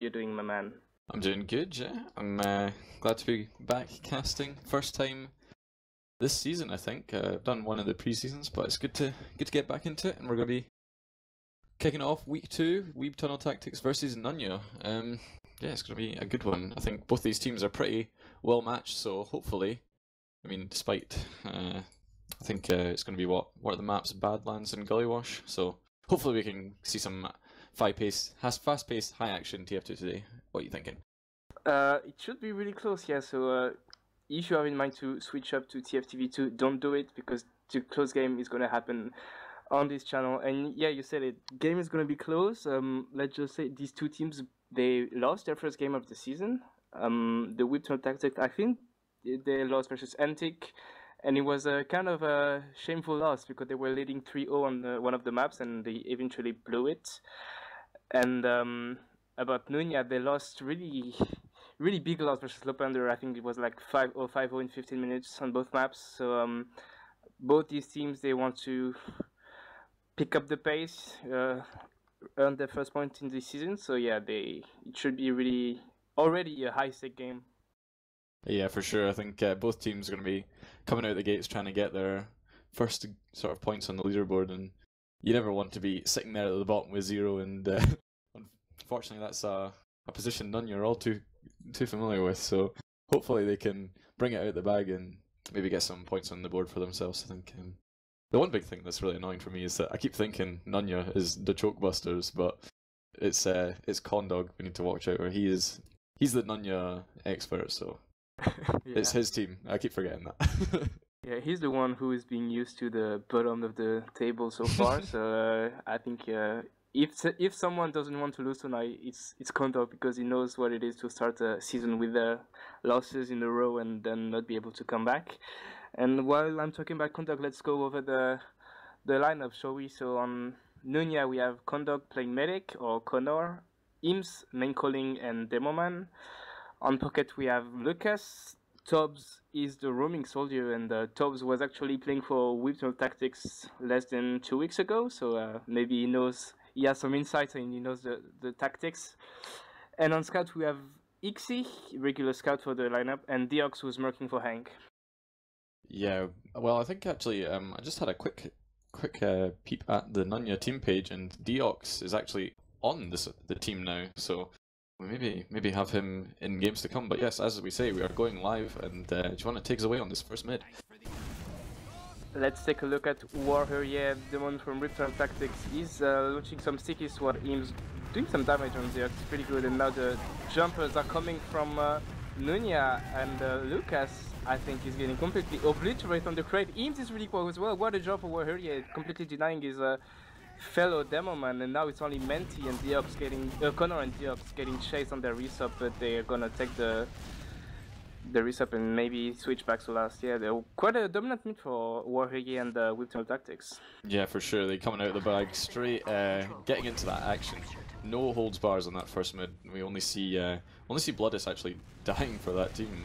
you're doing, my man? I'm doing good, yeah. I'm glad to be back casting. First time this season, I think. I've done one of the pre-seasons, but it's good to get back into it. And we're going to be kicking off week 2, Weebtunnel Tactics versus Nunya. Yeah, it's going to be a good one. I think both these teams are pretty well matched, so hopefully, I mean, despite, I think it's going to be what are the maps? Badlands and Gullywash. So hopefully we can see some fast-paced, high-action TF2 today. What are you thinking? It should be really close, yeah. So if you have in mind to switch up to TFTV2, don't do it because the close game is going to happen on this channel. And yeah, you said it. Game is going to be close. Let's just say these two teams, they lost their first game of the season. The Weebtunnel Tactics, I think they lost versus Antic. And it was a kind of a shameful loss because they were leading 3-0 on one of the maps and they eventually blew it. And about Nunya, they lost really big loss versus Lopander. I think it was like 5-0, 5-0 in 15 minutes on both maps. So both these teams, they want to pick up the pace, earn their first point in this season. So yeah, it should be already a high-stake game. Yeah, for sure. I think both teams are going to be coming out the gates trying to get their first sort of points on the leaderboard, and you never want to be sitting there at the bottom with 0. And unfortunately, that's a position none you're all too familiar with. So hopefully they can bring it out the bag and maybe get some points on the board for themselves. I think the one big thing that's really annoying for me is that I keep thinking Nunya is the Chokebusters, but it's Condog we need to watch out. Or he's the Nunya expert, so. Yeah. It's his team. I keep forgetting that. Yeah, he's the one who is being used to the bottom of the table so far. So I think if someone doesn't want to lose tonight, it's Konto, because he knows what it is to start a season with losses in a row and then not be able to come back. And while I'm talking about Konto, let's go over the lineup, shall we? So on Nunya we have Konto playing medic or Connor, Ims, main calling, and Demoman. On Pocket we have Lucas. Tobbs is the roaming soldier, and Tobbs was actually playing for Weebtunnel Tactics less than 2 weeks ago, so maybe he has some insights and he knows the tactics. And on Scout we have Ixie, regular Scout for the lineup, and Deox, who's marking for Hank. Yeah, well, I think actually I just had a quick peep at the Nunya team page, and Deox is actually on the team now, so we maybe have him in games to come. But yes, as we say, we are going live, and do you want to take us away on this first mid? Let's take a look at Warrior. Yeah, the one from Weebtunnel Tactics is launching some sticky sword aims, doing some damage on the It's pretty good. And now the jumpers are coming from Nunya, and Lucas, I think, is getting completely obliterated on the crate. Eames is really cool as well. What a job for Warrior. Yeah, completely denying his fellow Demoman, and now it's only Menti and Deox getting Connor and Deox getting chased on their resub, but they're gonna take the resub and maybe switch back to last. Yeah, they're quite a dominant mid for Warhigi and Weebtunnel Tactics. Yeah, for sure. They're coming out of the bag straight, getting into that action. No holds bars on that first mid. We only see Bloodis actually dying for that team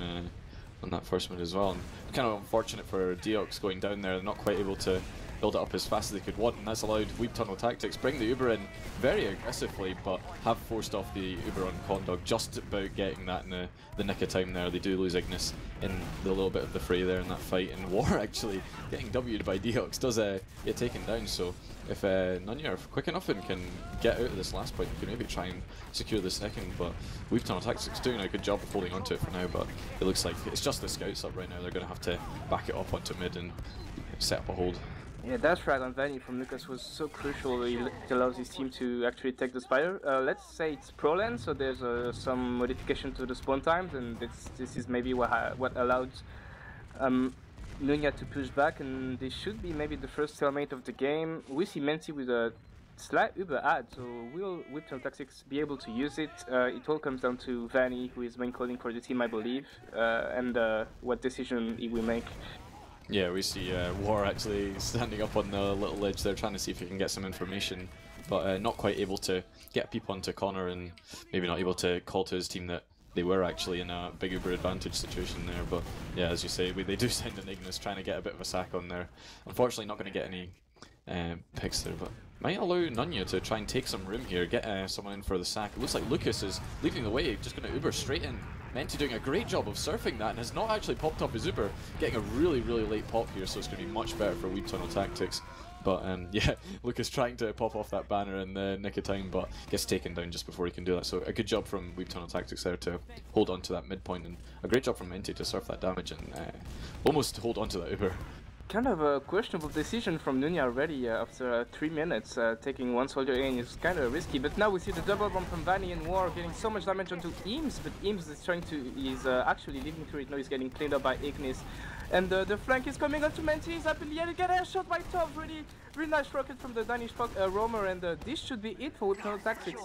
on that first mid as well. And kind of unfortunate for Deox going down there. They're not quite able to build it up as fast as they could want, and that's allowed Weebtunnel Tactics bring the Uber in very aggressively, but have forced off the Uber on Condog, just about getting that in the nick of time there. They do lose Ignis in the little bit of the fray there in that fight, and War actually getting W'd by Deox does get taken down. So if Nunya are quick enough and can get out of this last point, they can maybe try and secure the second, but Weebtunnel Tactics doing a good job of holding onto it for now, but it looks like it's just the scouts up right now. They're going to have to back it up onto mid and set up a hold. Yeah, that frag on Vanny from Lucas was so crucial. It allows his team to actually take the spider. Let's say it's pro lane, so there's some modification to the spawn times, and this is maybe what allowed Nunya to push back, and this should be maybe the first stalemate of the game. We see Menti with a slight Uber ad, so will Weebtunnel Tactics be able to use it? It all comes down to Vanny, who is main calling for the team, I believe, and what decision he will make. Yeah, we see War actually standing up on the little ledge there, trying to see if he can get some information, but not quite able to get a peep onto Connor, and maybe not able to call to his team that they were actually in a big Uber advantage situation there. But yeah, as you say, they do send an Ignis trying to get a bit of a sack on there. Unfortunately, not going to get picks there, but might allow Nunya to try and take some room here, get someone in for the sack. It looks like Lucas is leading the way, just going to Uber straight in. Menti doing a great job of surfing that and has not actually popped up his Uber, getting a really late pop here, so it's going to be much better for Weebtunnel Tactics. But yeah, Lucas trying to pop off that banner in the nick of time, but gets taken down just before he can do that. So a good job from Weebtunnel Tactics there to hold on to that midpoint, and a great job from Menti to surf that damage and almost hold on to that Uber. Kind of a questionable decision from Nunya already after 3 minutes, taking one soldier in is kind of risky, but now we see the double bomb from Vanny and War getting so much damage onto Eames, but Eames is trying to, actually living through it, now he's getting cleaned up by Ignis, and the flank is coming onto Menti, he's happily yet get a shot by Top, really nice rocket from the Danish roamer, and this should be it for Weebtunnel Tactics.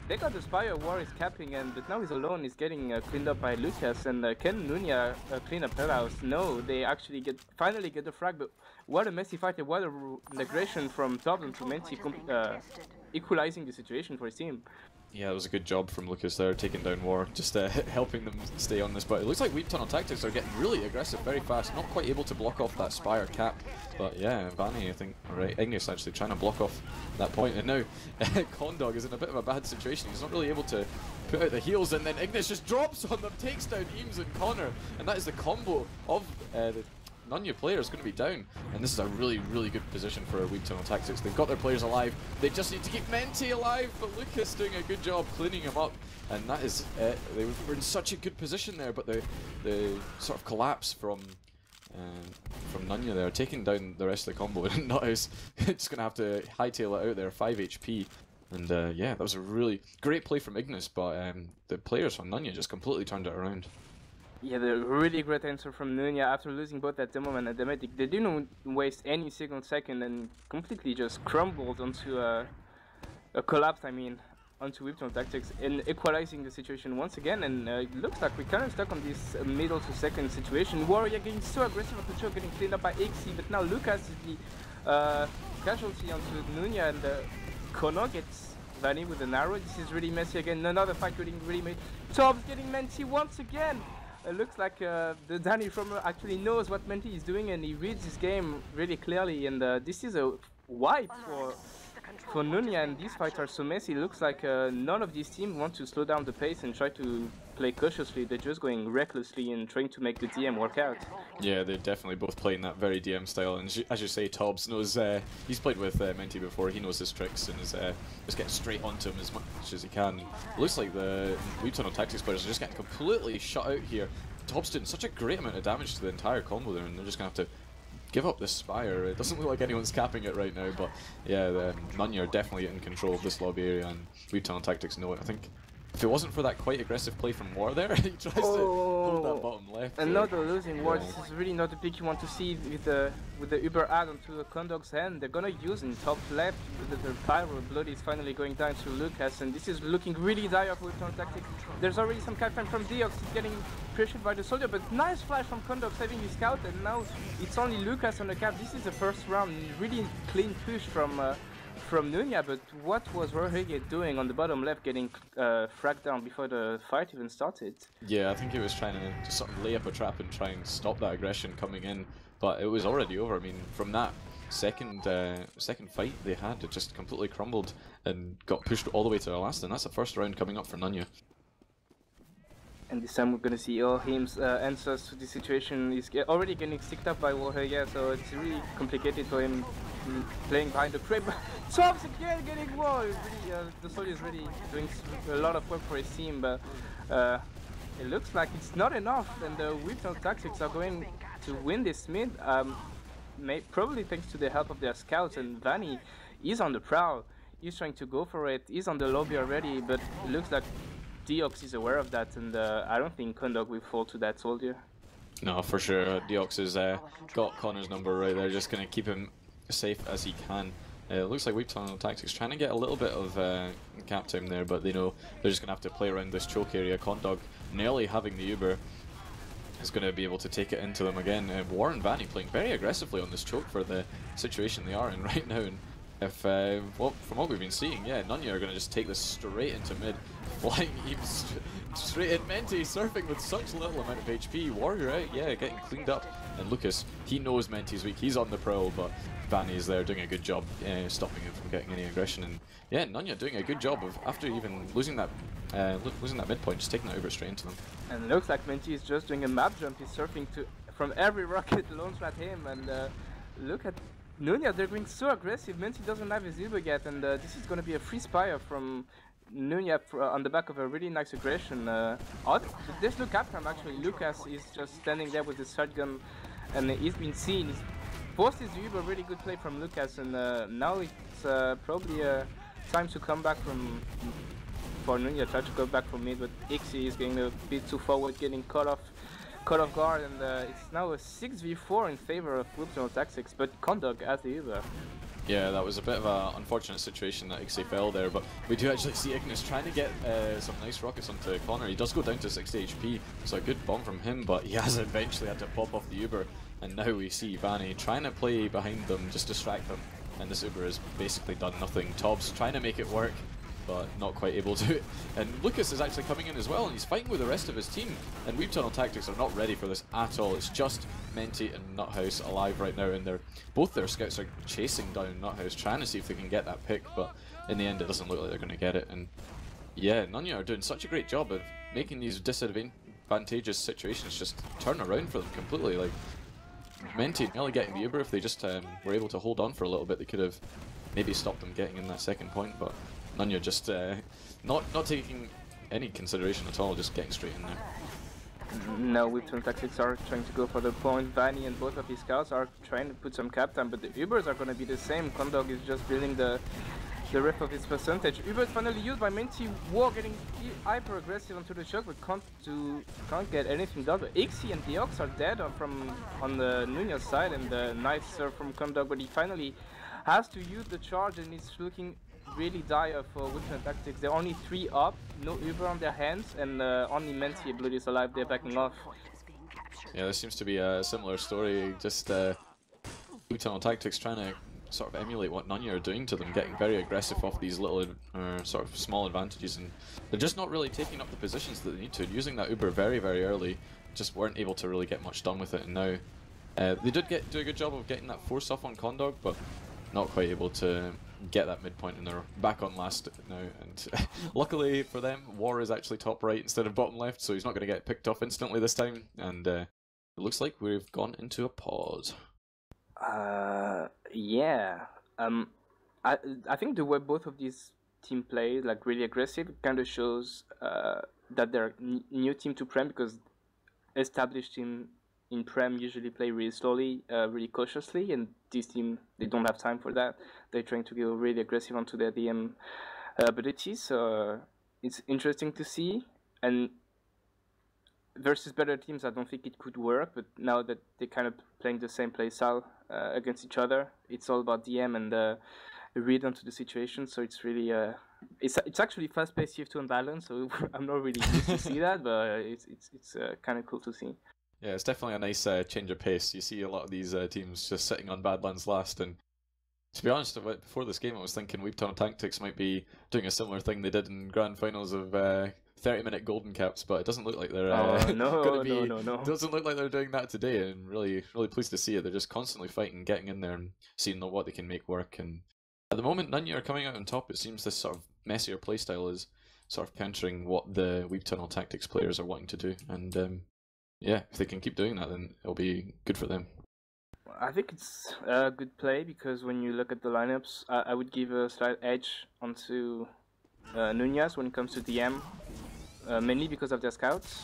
They got the Spire, War is capping, but now he's alone, he's getting cleaned up by Lucas, and can Nunya clean up her house? No, they actually finally get the frag, but what a messy fight, what a aggression from Top to Menti, equalizing the situation for his team. Yeah, it was a good job from Lucas there, taking down War, just helping them stay on this. But it looks like Weebtunnel Tactics are getting really aggressive very fast, not quite able to block off that Spire cap. But yeah, Vanny, I think, right, Ignis actually trying to block off that point. And now Condog is in a bit of a bad situation. He's not really able to put out the heals, and then Ignis just drops on them, takes down Eames and Connor. And that is the combo of the Nunya player is going to be down, and this is a really good position for Weebtunnel Tactics. They've got their players alive, they just need to keep Menti alive, but Lucas doing a good job cleaning him up, and that is it. They were in such a good position there, but the sort of collapse from Nunya there, taking down the rest of the combo, and Nut just going to have to hightail it out there, 5 HP. And yeah, that was a really great play from Ignis, but the players from Nunya just completely turned it around. Yeah, the really great answer from Nunya after losing both at the moment and the medic. They didn't waste any single second and completely just crumbled onto a collapse, onto Weebtunnel Tactics, and equalizing the situation once again. And it looks like we're kind of stuck on this middle to second situation. Warrior getting so aggressive at the choke, getting cleaned up by Ixie, but now Lucas is the casualty onto Nunya, and Kono gets Vanny with an arrow. This is really messy again. Another fight getting really made. Tob's getting Menti once again. It looks like the Danish roamer actually knows what Menti is doing, and he reads his game really clearly, and this is a wipe for Nunya, and these fights are so messy. It looks like none of these teams want to slow down the pace and try to play cautiously. They're just going recklessly and trying to make the DM work out. Yeah, they're definitely both playing that very DM style, and as you say, Tobbs knows, he's played with Menti before, he knows his tricks, and is just getting straight onto him as much as he can. It looks like the Weebtunnel Tactics players are just getting completely shut out here. Tobbs doing such a great amount of damage to the entire combo there, and they're just going to have to give up this Spire. It doesn't look like anyone's capping it right now, but yeah, the Nunya are definitely in control of this lobby area, and Weebtunnel Tactics know it. I think if it wasn't for that quite aggressive play from War there, he tries to hold that bottom left. Another losing War. This is really not the pick you want to see with the Uber add onto the Condog's hand. They're gonna use in top left with the Pyro. Blood is finally going down to Lucas, and this is looking really dire for Weebtunnel Tactics. There's already some captain from Deox. He's getting pressured by the soldier, but nice flash from Condog saving his scout, and now it's only Lucas on the cap. This is the first round. Really clean push from Nunya, but what was Rohige doing on the bottom left, getting fragged down before the fight even started? Yeah, I think he was trying to just sort of lay up a trap and try and stop that aggression coming in, but it was already over. I mean, from that second fight they had, it just completely crumbled and got pushed all the way to the last, and that's the first round coming up for Nunya. And this time we're gonna see all him's answers to the situation. He's already getting sticked up by Warrior, so it's really complicated for him playing behind the crib. Tops again getting wall. Really, the soldier is really doing a lot of work for his team, but it looks like it's not enough, and the Weebtunnel Tactics are going to win this mid. Probably thanks to the help of their scouts, and Vanny is on the prowl. He's trying to go for it. He's on the lobby already, but it looks like Deox is aware of that, and I don't think Condog will fall to that soldier. No, for sure. Deox has got Connor's number right there, just going to keep him safe as he can. It looks like Weebtunnel Tactics trying to get a little bit of cap time there, but they know they're just going to have to play around this choke area. Condog nearly having the Uber is going to be able to take it into them again. War and Vanny playing very aggressively on this choke for the situation they are in right now. And If, well, from what we've been seeing, yeah, Nunya are going to just take this straight into mid, flying even straight in. Menti surfing with such little amount of HP. Warrior out, yeah, getting cleaned up. And Lucas, he knows Menti's weak, he's on the prowl, but Vanny is there doing a good job stopping him from getting any aggression. And yeah, Nunya doing a good job of, after even losing that midpoint, just taking that Uber straight into them. And it looks like Menti is just doing a map jump, he's surfing from every rocket launched at him, and look at Nunya, they're going so aggressive. Menti doesn't have his Uber yet, and this is going to be a free spire from Nunya on the back of a really nice aggression. There's no captain actually. Lucas is just standing there with his shotgun, and he's been seen. He's forced his Uber, really good play from Lucas, and now it's probably time to come back for Nunya. Try to go back from mid, but Ixie is getting a bit too forward, getting caught off guard, and it's now a 6v4 in favor of Weebtunnel Tactics, but Condog has the Uber. Yeah, that was a bit of an unfortunate situation that Ixie fell there, but we do actually see Ignis trying to get some nice rockets onto Connor. He does go down to 60 HP, so a good bomb from him, but he has eventually had to pop off the Uber, and now we see Vanny trying to play behind them, just distract them, and this Uber has basically done nothing. Tobbs trying to make it work, but not quite able to. And Lucas is actually coming in as well, and he's fighting with the rest of his team. And Weebtunnel Tactics are not ready for this at all. It's just Menti and Nuthouse alive right now, and both their scouts are chasing down Nuthouse, trying to see if they can get that pick, but in the end it doesn't look like they're going to get it. And yeah, Nunya are doing such a great job of making these disadvantageous situations just turn around for them completely. Like, Menti nearly getting the Uber. If they just were able to hold on for a little bit, they could have maybe stopped them getting in that second point, but Nunya just not taking any consideration at all, just getting straight in there. No, Weebtunnel Tactics are trying to go for the point. Vanny and both of his scouts are trying to put some cap time, but the Ubers are going to be the same. Condog is just building the rest of his percentage. Uber is finally used by Menti. War getting hyper aggressive onto the shot, but can't get anything done. But Ixie and Deox are dead on the Nunya side, and the nice serve from Condog, but he finally has to use the charge, and it's looking really dire for Weebtunnel Tactics. They're only 3 up, no Uber on their hands, and only Menti and Blood is alive. They're backing off. Yeah, this seems to be a similar story. Just Weebtunnel Tactics trying to sort of emulate what Nunya are doing to them, getting very aggressive off these little sort of small advantages, and they're just not really taking up the positions that they need to. Using that Uber very, very early, just weren't able to really get much done with it, and now they did do a good job of getting that force off on Condog, but not quite able to get that midpoint, and they're back on last now. And luckily for them, War is actually top right instead of bottom left, so he's not going to get picked off instantly this time, and it looks like we've gone into a pause. Yeah. I think the way both of these team play, like really aggressive, it kind of shows that they're new team to Prem, because established team in Prem usually play really slowly, really cautiously, and this team, they don't have time for that. They're trying to go really aggressive onto their DM abilities. It's interesting to see, and versus better teams, I don't think it could work, but now that they're kind of playing the same play style against each other, it's all about DM and read onto the situation, so it's really it's actually fast-paced TF2 and Badlands, so I'm not really used to see that, but it's kind of cool to see. Yeah, it's definitely a nice change of pace. You see a lot of these teams just sitting on Badlands last, and to be honest, before this game I was thinking Weebtunnel Tactics might be doing a similar thing they did in grand finals of 30-minute golden caps, but it doesn't look like they're no. Doesn't look like they're doing that today, and really pleased to see it. They're just constantly fighting, getting in there and seeing what they can make work. And at the moment, Nunya are coming out on top. It seems this sort of messier playstyle is sort of countering what the Weebtunnel Tactics players are wanting to do, and yeah, if they can keep doing that, then it'll be good for them. I think it's a good play, because when you look at the lineups, I would give a slight edge onto Nunya's when it comes to DM, mainly because of their scouts.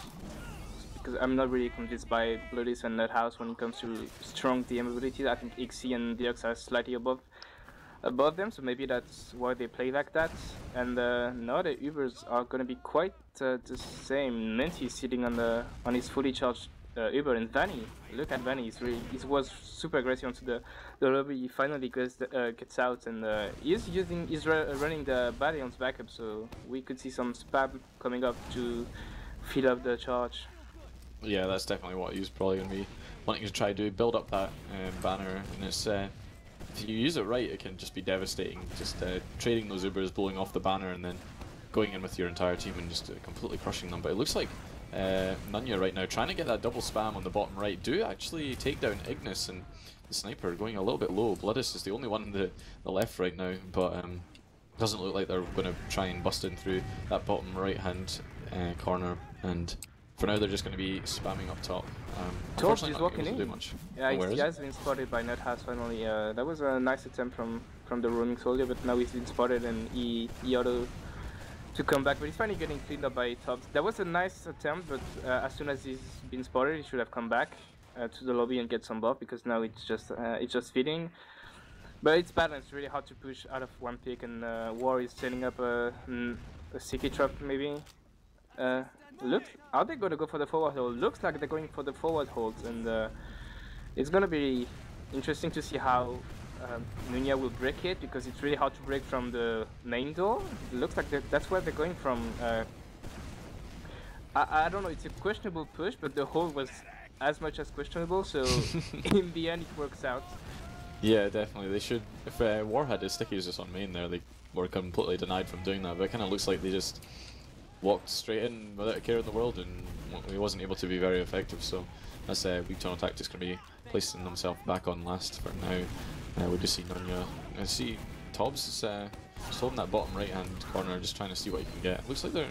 Because I'm not really convinced by Bloodis and Nuthouse when it comes to strong DM abilities. I think Ixie and Deox are slightly above them, so maybe that's why they play like that. And now the Ubers are going to be quite the same. Menti is sitting on his fully charged Uber, and Vanny, look at Vanny, he was super aggressive onto the lobby. He finally gets out, and he's running the Badlands backup, so we could see some spam coming up to fill up the charge. Yeah, that's definitely what he's probably going to be wanting to try to do, build up that banner, and it's if you use it right, it can just be devastating. Just trading those Ubers, blowing off the banner, and then going in with your entire team and just completely crushing them. But it looks like Nunya right now trying to get that double spam on the bottom right. Do actually take down Ignis, and the sniper going a little bit low. Bloodis is the only one on the left right now, but doesn't look like they're going to try and bust in through that bottom right hand corner. And for now, they're just going to be spamming up top. Torch is walking do in. much. Yeah, Oh, he has been spotted by NetHouse finally. That was a nice attempt from the roaming soldier, but now he's been spotted and he auto to come back. But he's finally getting cleaned up by Tops. That was a nice attempt, but as soon as he's been spotted, he should have come back to the lobby and get some buff, because now it's just feeding. But it's Badlands. It's really hard to push out of one pick, and War is setting up a sticky trap maybe. Look, are they going to go for the forward hold? Looks like they're going for the forward holds, and it's going to be interesting to see how Nunya will break it, because it's really hard to break from the main door. It looks like that's where they're going from. I don't know, it's a questionable push, but the hold was as much as questionable, so in the end it works out. Yeah, definitely. They should. If War had his stickies just on main there, they were completely denied from doing that. But it kind of looks like they just walked straight in without a care in the world, and he wasn't able to be very effective. So that's Weebtunnel tactics going to be placing themselves back on last for now. We do see Nunya. I see Tobbs is just holding that bottom right hand corner, just trying to see what he can get. Looks like they're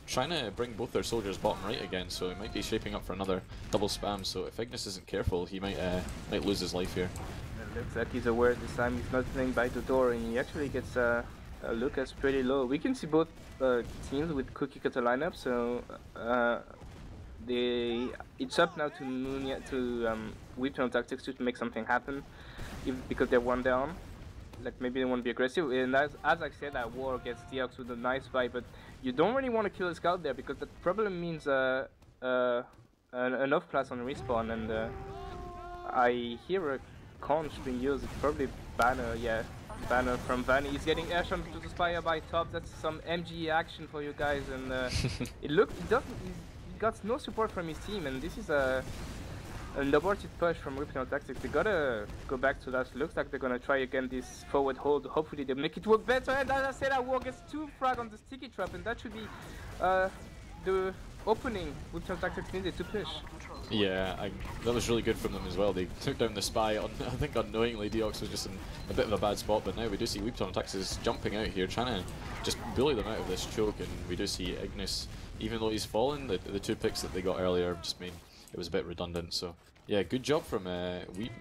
trying to bring both their soldiers bottom right again, so it might be shaping up for another double spam. So if Ignis isn't careful, he might lose his life here. It looks like he's aware this time. He's not playing by the door, and he actually gets Lucas pretty low. We can see both teams with cookie cutter lineup, so it's up now to Nunya, to Weebtunnel tactics to make something happen, because they're one down. Like maybe they want to be aggressive, and as I said, that War gets Deox with a nice fight, but you don't really want to kill a scout there, because that probably means an off-class on respawn, and I hear a conch being used. It's probably Banner, yeah. Banner from Vanny. He's getting airshot to the Spire by Top. That's some MG action for you guys, and he got no support from his team, and this is an aborted push from Weebtunnel tactics. They gotta go back to that. Looks like they're gonna try again this forward hold. Hopefully they make it work better, and as I said, that War gets 2 frag on the sticky trap, and that should be the opening Weebtunnel tactics needed to push. Yeah, that was really good from them as well. They took down the spy. I think unknowingly Deox was just in a bit of a bad spot, but now we do see Weebtunnel tactics jumping out here, trying to just bully them out of this choke, and we do see Ignis, even though he's fallen, the 2 picks that they got earlier just made it was a bit redundant. So yeah, good job from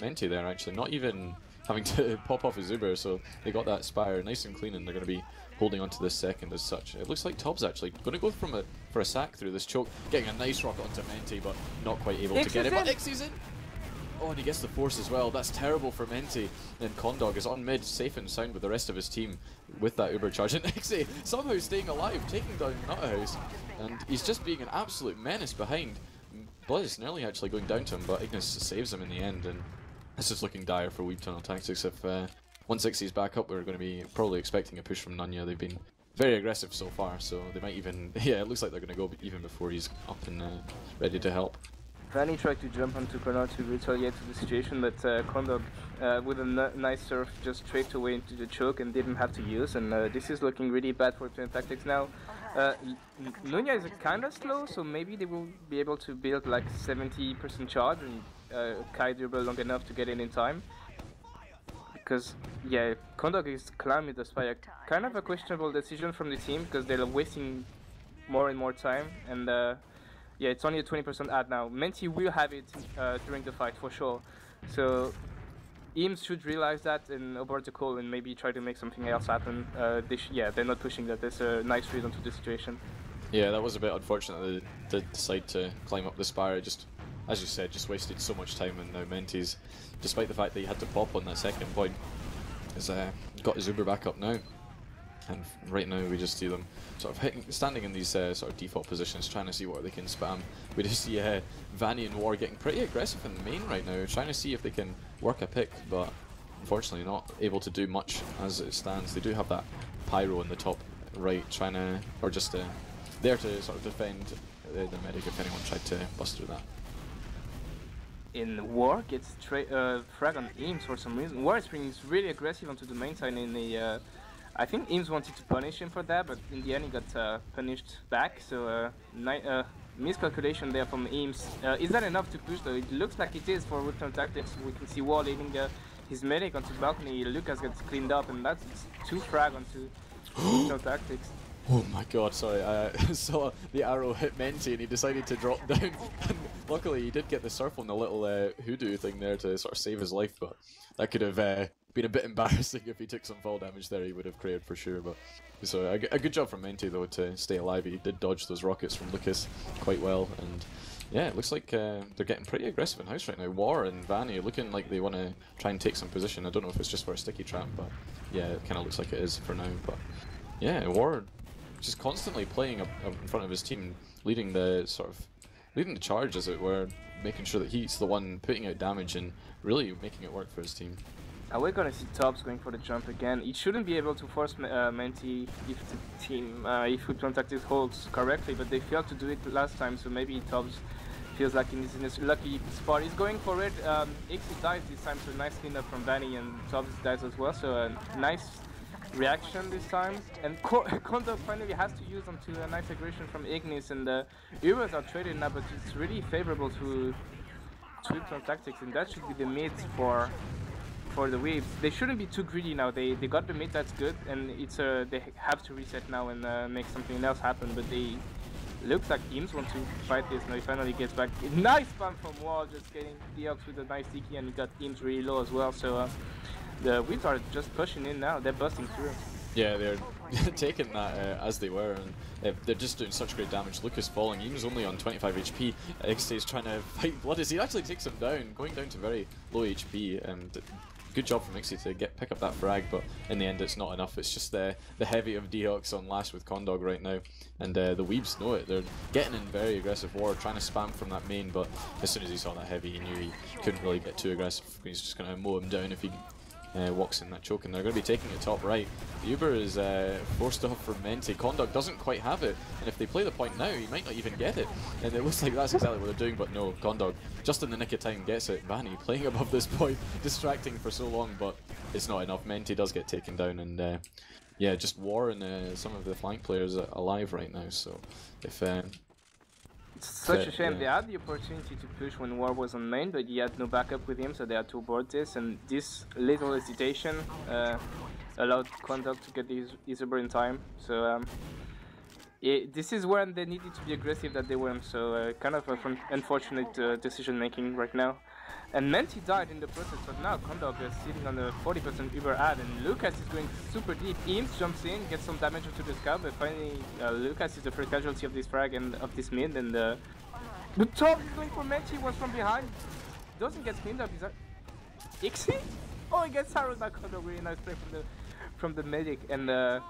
Menti there, actually, not even having to pop off his Uber, so they got that Spire nice and clean, and they're going to be holding on to this second as such. It looks like Tobbs actually going to go for a sack through this choke, getting a nice rocket onto Menti, but not quite able to get it. But Ixie's in! Oh, and he gets the force as well. That's terrible for Menti. Then Condog is on mid, safe and sound with the rest of his team with that Uber charge. And Ixie somehow staying alive, taking down Nuthouse, and he's just being an absolute menace behind. Blood is nearly actually going down to him, but Ignis saves him in the end, and this is looking dire for Weebtunnel tactics. If once Ixie's back up, we're going to be probably expecting a push from Nunya. They've been very aggressive so far, so they might even, yeah, it looks like they're going to go even before he's up and ready to help. Vanny tried to jump onto Corner to retaliate to the situation, but Condog with a nice surf just straight away into the choke and didn't have to use, and this is looking really bad for Weebtunnel tactics now. Nunya is kind of slow, so maybe they will be able to build like 70% charge and Kai dribble long enough to get in time. Because, yeah, Condog is climbing the Spire. Kind of a questionable decision from the team, because they're wasting more and more time, and yeah, it's only a 20% ad now. Menti will have it during the fight for sure, so Eames should realize that and abort the call and maybe try to make something else happen. Yeah, they're not pushing that. There's a nice read onto the situation. Yeah, that was a bit unfortunate that they did decide to climb up the Spire. Just, as you said, just wasted so much time, and now Menti's, despite the fact that he had to pop on that second point, has got his Uber back up now. And right now we just see them sort of standing in these sort of default positions, trying to see what they can spam. We just see Vanny and War getting pretty aggressive in the main right now, trying to see if they can work a pick, but unfortunately not able to do much as it stands. They do have that Pyro in the top right, trying to, or just there to sort of defend the medic if anyone tried to bust through that. in War gets frag on Eames for some reason. War is really aggressive onto the main side in the. I think Eames wanted to punish him for that, but in the end he got punished back. So miscalculation there from Eames. Is that enough to push though? It looks like it is for Weebtunnel Tactics. We can see War leading his medic onto the balcony. Lucas gets cleaned up, and that's 2 frag onto Weebtunnel Tactics. Oh my god, sorry, I saw the arrow hit Menti and he decided to drop down. And luckily he did get the surf on the little hoodoo thing there to sort of save his life, but that could have been a bit embarrassing if he took some fall damage there. He would have cleared for sure, but so a good job from Menti though to stay alive. He did dodge those rockets from Lucas quite well, and yeah, it looks like they're getting pretty aggressive in house right now. War and Vanny looking like they want to try and take some position. I don't know if it's just for a sticky trap, but yeah, it kind of looks like it is for now. But yeah, War just constantly playing up in front of his team, leading the charge, as it were, making sure that he's the one putting out damage and really making it work for his team. We're gonna see Tobbs going for the jump again. He shouldn't be able to force Menti if the team, if Weebtunnel Tactics holds correctly, but they failed to do it last time, so maybe Tobbs feels like he's in a lucky spot. He's going for it. Ixie dies this time, so nice cleanup from Vanny, and Tobbs dies as well, so a nice reaction this time. And Condor finally has to use onto a nice aggression from Ignis, and the Ubers are traded now, but it's really favorable to Weebtunnel Tactics, and that should be the mid for the Weebs. They shouldn't be too greedy now. They got the mid, that's good, and it's they have to reset now and make something else happen, but they looks like Eames want to fight this. Now he finally gets back. Nice spam from Wall, just getting Deox with a nice DK, and he got Eames really low as well, so the Weebs are just pushing in now. They're busting through. Yeah, they're taking that as they were, and they're just doing such great damage. Lucas falling, Eames only on 25 HP. Ixie's trying to fight Bloodis. He actually takes him down, going down to very low HP, and good job from Ixie to pick up that frag, but in the end it's not enough. It's just the heavy of Deox on last with Condog right now, and the Weebs know it. They're getting in very aggressive War, trying to spam from that main, but as soon as he saw that heavy, he knew he couldn't really get too aggressive. He's just going to mow him down if he walks in that choke, and they're going to be taking it top right. The Uber is forced off for Menti. Condog doesn't quite have it, and if they play the point now, he might not even get it. And it looks like that's exactly what they're doing, but no, Condog, just in the nick of time, gets it. Vanny playing above this point, distracting for so long, but it's not enough. Menti does get taken down, and yeah, just War and some of the flank players are alive right now, so if it's such a shame. They had the opportunity to push when War was on main, but he had no backup with him, so they had to abort this, and this little hesitation allowed Condog to get his Uber in time. So this is when they needed to be aggressive that they weren't, so kind of an unfortunate decision making right now. And Menti died in the process, but now Condog is sitting on a 40% Uber ad, and Lucas is going super deep. Eames jumps in, gets some damage onto the scout, but finally Lucas is the first casualty of this frag and of this mid, and the top is going for Menti, was from behind. Doesn't get cleaned up, is that Ixie? Oh, he gets arrowed by Condog, really nice play from the medic, and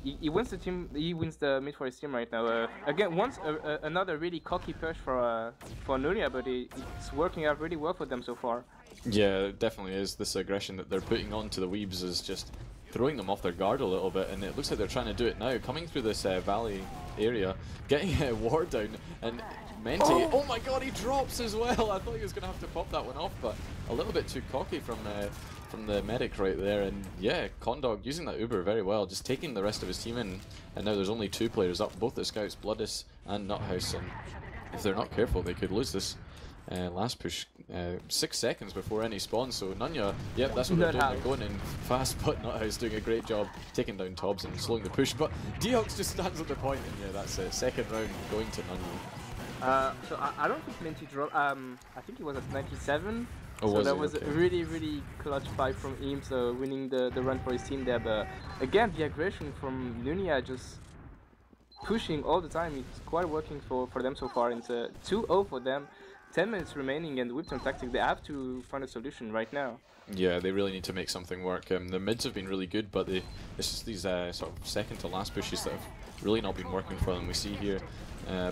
he wins the team. He wins the mid for his team right now. Again, once another really cocky push for Nunya, but it's working out really well for them so far. Yeah, it definitely is. This aggression that they're putting onto the Weebs is just throwing them off their guard a little bit, and it looks like they're trying to do it now. Coming through this valley area, getting a ward down, and Menti. Oh my god, he drops as well. I thought he was going to have to pop that one off, but a little bit too cocky from the medic right there. And yeah, Condog using that Uber very well, just taking the rest of his team in, and now there's only 2 players up, both the scouts, Bloodis and Nuthouse, and if they're not careful they could lose this last push 6 seconds before any spawn. So Nunya, yep, that's what they're doing. They're going in fast, but Nuthouse doing a great job taking down Tobbs and slowing the push, but Deox just stands at the point, and yeah, that's it. Second round going to Nunya. So I don't think Menti dropped. I think he was at 97. Oh, so that was a really clutch fight from Eames, winning the run for his team there. But again, the aggression from Nunya, just pushing all the time, it's quite working for them so far. It's a 2-0 for them. 10 minutes remaining, and Weebtunnel Tactics, they have to find a solution right now. Yeah, they really need to make something work. The mids have been really good, but it's just these sort of second to last pushes that have really not been working for them. We see here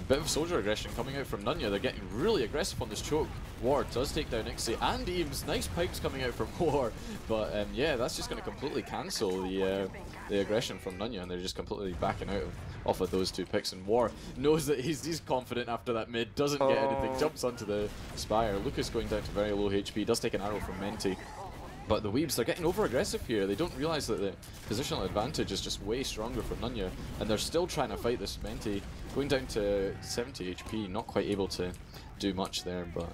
Bit of soldier aggression coming out from Nunya. They're getting really aggressive on this choke. War does take down Ixie and Eames. Nice pipes coming out from War, but yeah, that's just going to completely cancel the aggression from Nunya, and they're just completely backing out off of those 2 picks. And War knows that he's confident after that mid, doesn't get anything, jumps onto the Spire. Lucas going down to very low HP, does take an arrow from Menti. But the Weebs, they're getting over-aggressive here. They don't realize that the positional advantage is just way stronger for Nunya, and they're still trying to fight this Menti. Going down to 70 HP, not quite able to do much there, but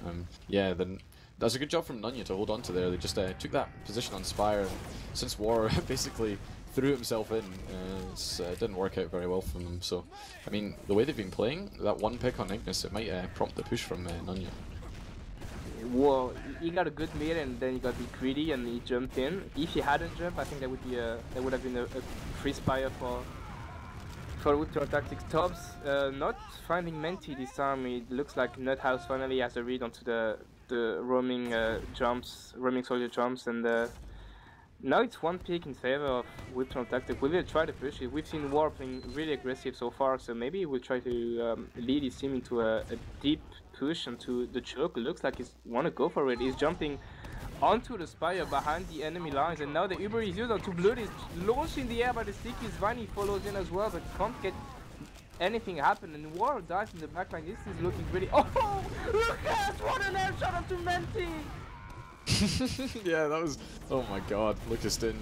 yeah, then that's a good job from Nunya to hold on to there. They just took that position on Spire, and since War basically threw himself in, it didn't work out very well for them. So, I mean, the way they've been playing, that 1 pick on Ignis, it might prompt the push from Nunya. Well, he got a good mid and then he got a bit greedy and he jumped in. If he hadn't jumped, I think that would be that would have been a free Spire for Weebtunnel Tactics. Tops not finding Menti this time. It looks like Nuthouse finally has a read onto the roaming roaming soldier jumps, and now it's 1 pick in favor of Weebtunnel Tactics. We will try to push it. We've seen War playing really aggressive so far, so maybe we'll try to lead his team into a deep push into the choke. Looks like he's want to go for it. He's jumping onto the Spire behind the enemy lines, and now the Uber is used onto Blood. Is launched in the air by the Stickies. Vani follows in as well, but can't get anything happen, and War dives in the backline. This is looking really... Oh! Lucas! What an air shot onto Menti! Yeah, that was... Oh my god, Lucas did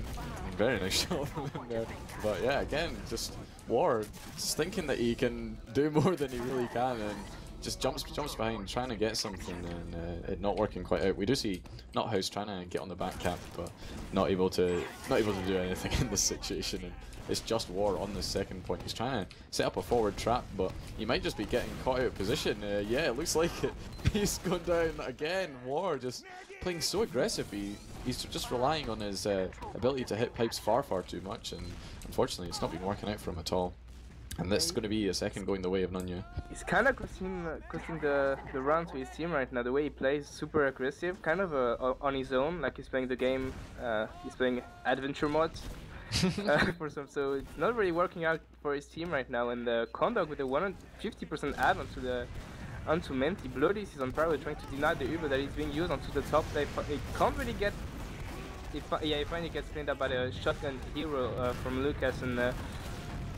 very nice shot from him there. But yeah, again, just War just thinking that he can do more than he really can, and just jumps behind, trying to get something, and it not working quite out. We do see Nuthouse trying to get on the back cap, but not able to do anything in this situation. And it's just War on the second point. He's trying to set up a forward trap, but he might just be getting caught out of position. Yeah, it looks like it. He's gone down again. War just playing so aggressive. He's just relying on his ability to hit pipes far too much, and unfortunately it's not been working out for him at all. And this is going to be a second going the way of Nunya. He's kind of costing the round to his team right now. The way he plays, super aggressive, kind of on his own, like he's playing the game, he's playing adventure mode for some. So it's not really working out for his team right now. And the Condog with a 150% add onto Menti. Bloody is on parallel trying to deny the Uber that is being used onto the top. They can't really get. He finally gets cleaned up by the shotgun hero from Lucas, and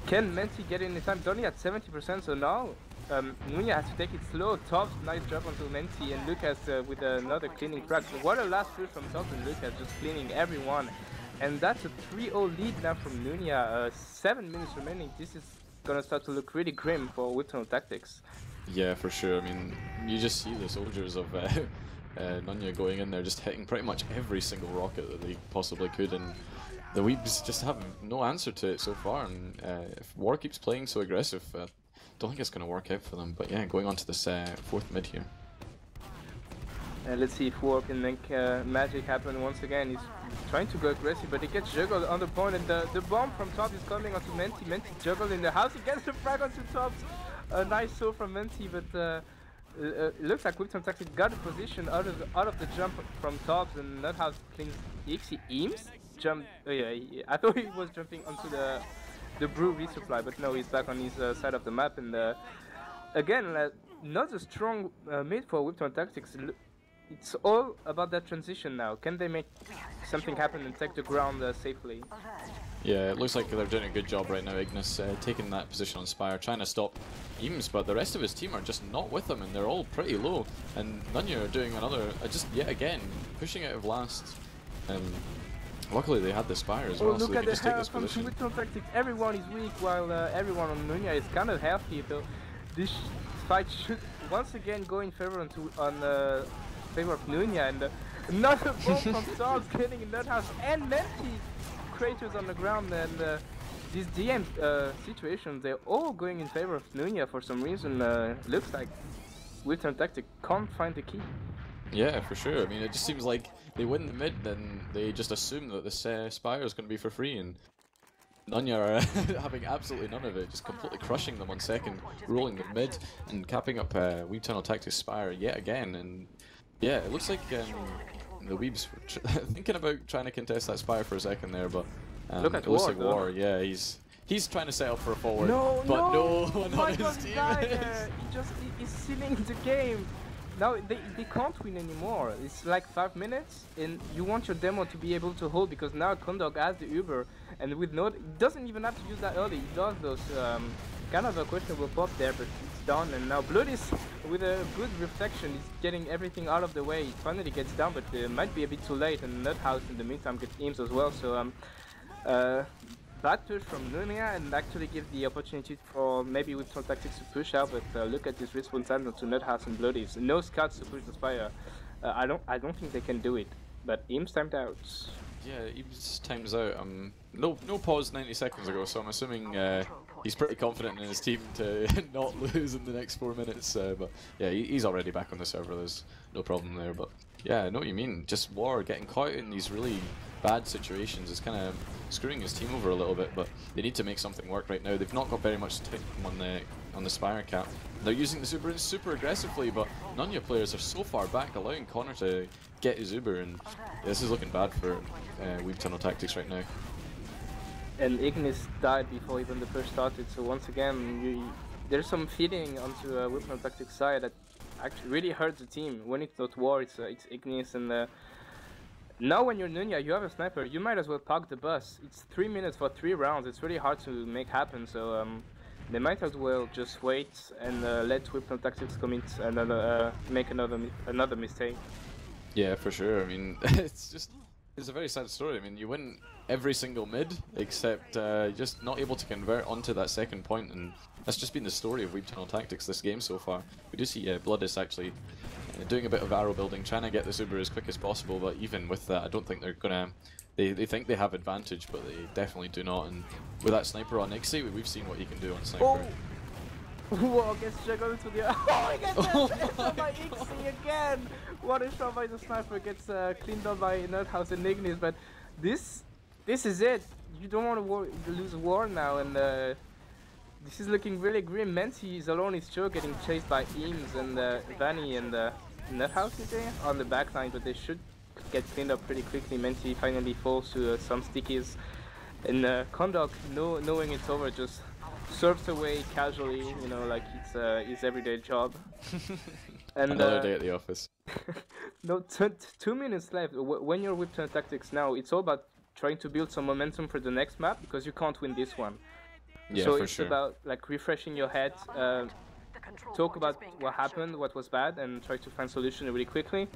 can Menti get in time? It's only at 70%, so now Nunya has to take it slow. Tops, nice drop onto Menti, and Lucas with another cleaning crack. So what a last push from Tops, and Lucas just cleaning everyone. And that's a 3-0 lead now from Nunya. 7 minutes remaining. This is gonna start to look really grim for Weebtunnel Tactics. Yeah, for sure. I mean, you just see the soldiers of Nunya going in there, just hitting pretty much every single rocket that they possibly could, and the Weebs just have no answer to it so far. And if War keeps playing so aggressive, I don't think it's going to work out for them. But yeah, going on to this 4th mid here. Let's see if War can make magic happen once again. He's trying to go aggressive, but he gets juggled on the point, and the bomb from top is coming onto Menti. Menti juggled in the house. He gets the frag onto Tops. A nice throw from Menti, but it looks like Weebtunnel Tactics got a position out of the jump from Tops, and Nuthouse cleans Ixie Eames. Jump. Yeah, I thought he was jumping onto the brew resupply, but no, he's back on his side of the map. And again, not a strong mid for Weebtunnel Tactics. It's all about that transition now. Can they make something happen and take the ground safely? Yeah, it looks like they're doing a good job right now. Ignis taking that position on Spire, trying to stop Eames, but the rest of his team are just not with him, and they're all pretty low. And Nunya are doing another, just yet again, pushing out of last. Luckily they had the Spire as well, so they could just take this position. Weebtunnel Tactics, everyone is weak while everyone on Nunya is kind of healthy. So this fight should once again go in favor favor of Nunya, and another bomb from Stars getting in Nuthouse and Menti craters on the ground. And these DM situations, they're all going in favor of Nunya for some reason. Looks like Weebtunnel Tactics can't find the key. Yeah, for sure. I mean, it just seems like they win the mid, then they just assume that this Spire is going to be for free, and Nunya are having absolutely none of it, just completely crushing them on second, rolling the mid, and capping up Weebtunnel Tactics Spire yet again. And yeah, it looks like the Weebs were thinking about trying to contest that Spire for a second there, but look at it looks War, like War, yeah, he's He's trying to set up for a forward, no, but no oh one my on God, his he team died is. there. He's sealing the game. Now they can't win anymore. It's like 5 minutes, and you want your demo to be able to hold because now Kondog has the Uber, and with Node, he doesn't even have to use that early. He does those kind of a questionable pop there, but it's done. And now Blood is with a good reflection. He's getting everything out of the way. He finally gets down, but it might be a bit too late. And Nuthouse in the meantime gets aims as well. So bad push from Nunya and actually give the opportunity for maybe with some tactics to push out, but look at this response time to Nuthouse and Bloodies. No scouts to push the Spire. I don't think they can do it. But Eames timed out. Yeah, Eames times out. No pause 90 seconds ago, so I'm assuming he's pretty confident in his team to not lose in the next 4 minutes. But yeah, he's already back on the server. There's no problem there. But yeah, I know what you mean. Just War getting caught in these really bad situations is kind of screwing his team over a little bit, but they need to make something work right now. They've not got very much time on the Spire cap. They're using the Uber super aggressively, but Nunya players are so far back, allowing Connor to get his Uber, and this is looking bad for Weebtunnel Tactics right now. And Ignis died before even the push started, so once again, there's some feeding onto Weebtunnel Tactics side that actually really hurts the team. When it's not War, it's Ignis, and now when you're Nunya, you have a sniper, you might as well park the bus. It's 3 minutes for 3 rounds, it's really hard to make happen, so they might as well just wait and let Weebtunnel Tactics commit and make another mistake. Yeah, for sure. I mean, it's a very sad story. I mean, you win every single mid, except just not able to convert onto that second point, and that's just been the story of Weebtunnel Tactics this game so far. We do see Bloodis actually doing a bit of arrow building, trying to get this Uber as quick as possible, but even with that, I don't think they're gonna... They think they have advantage, but they definitely do not, and with that sniper on Ixie, we've seen what he can do on sniper. Oh! Whoa, gets juggled to the... Oh, he gets shot by Ixie again! What a shot by the sniper, gets cleaned up by Nerdhouse and Ignis, but this is it. You don't want to lose War now, and this is looking really grim. Menti is alone, is Joe getting chased by Eames and Vanny and Nerdhouse is there on the backline, but they should get cleaned up pretty quickly. Menti finally falls to some stickies, and Kondok, knowing it's over, just surfs away casually, you know, like it's his everyday job. And another day at the office. No, 2 minutes left. When you're with Tactics now, it's all about trying to build some momentum for the next map, because you can't win this one. Yeah, so for it's sure. about like refreshing your head, talk about what happened, what was bad, and try to find solution really quickly.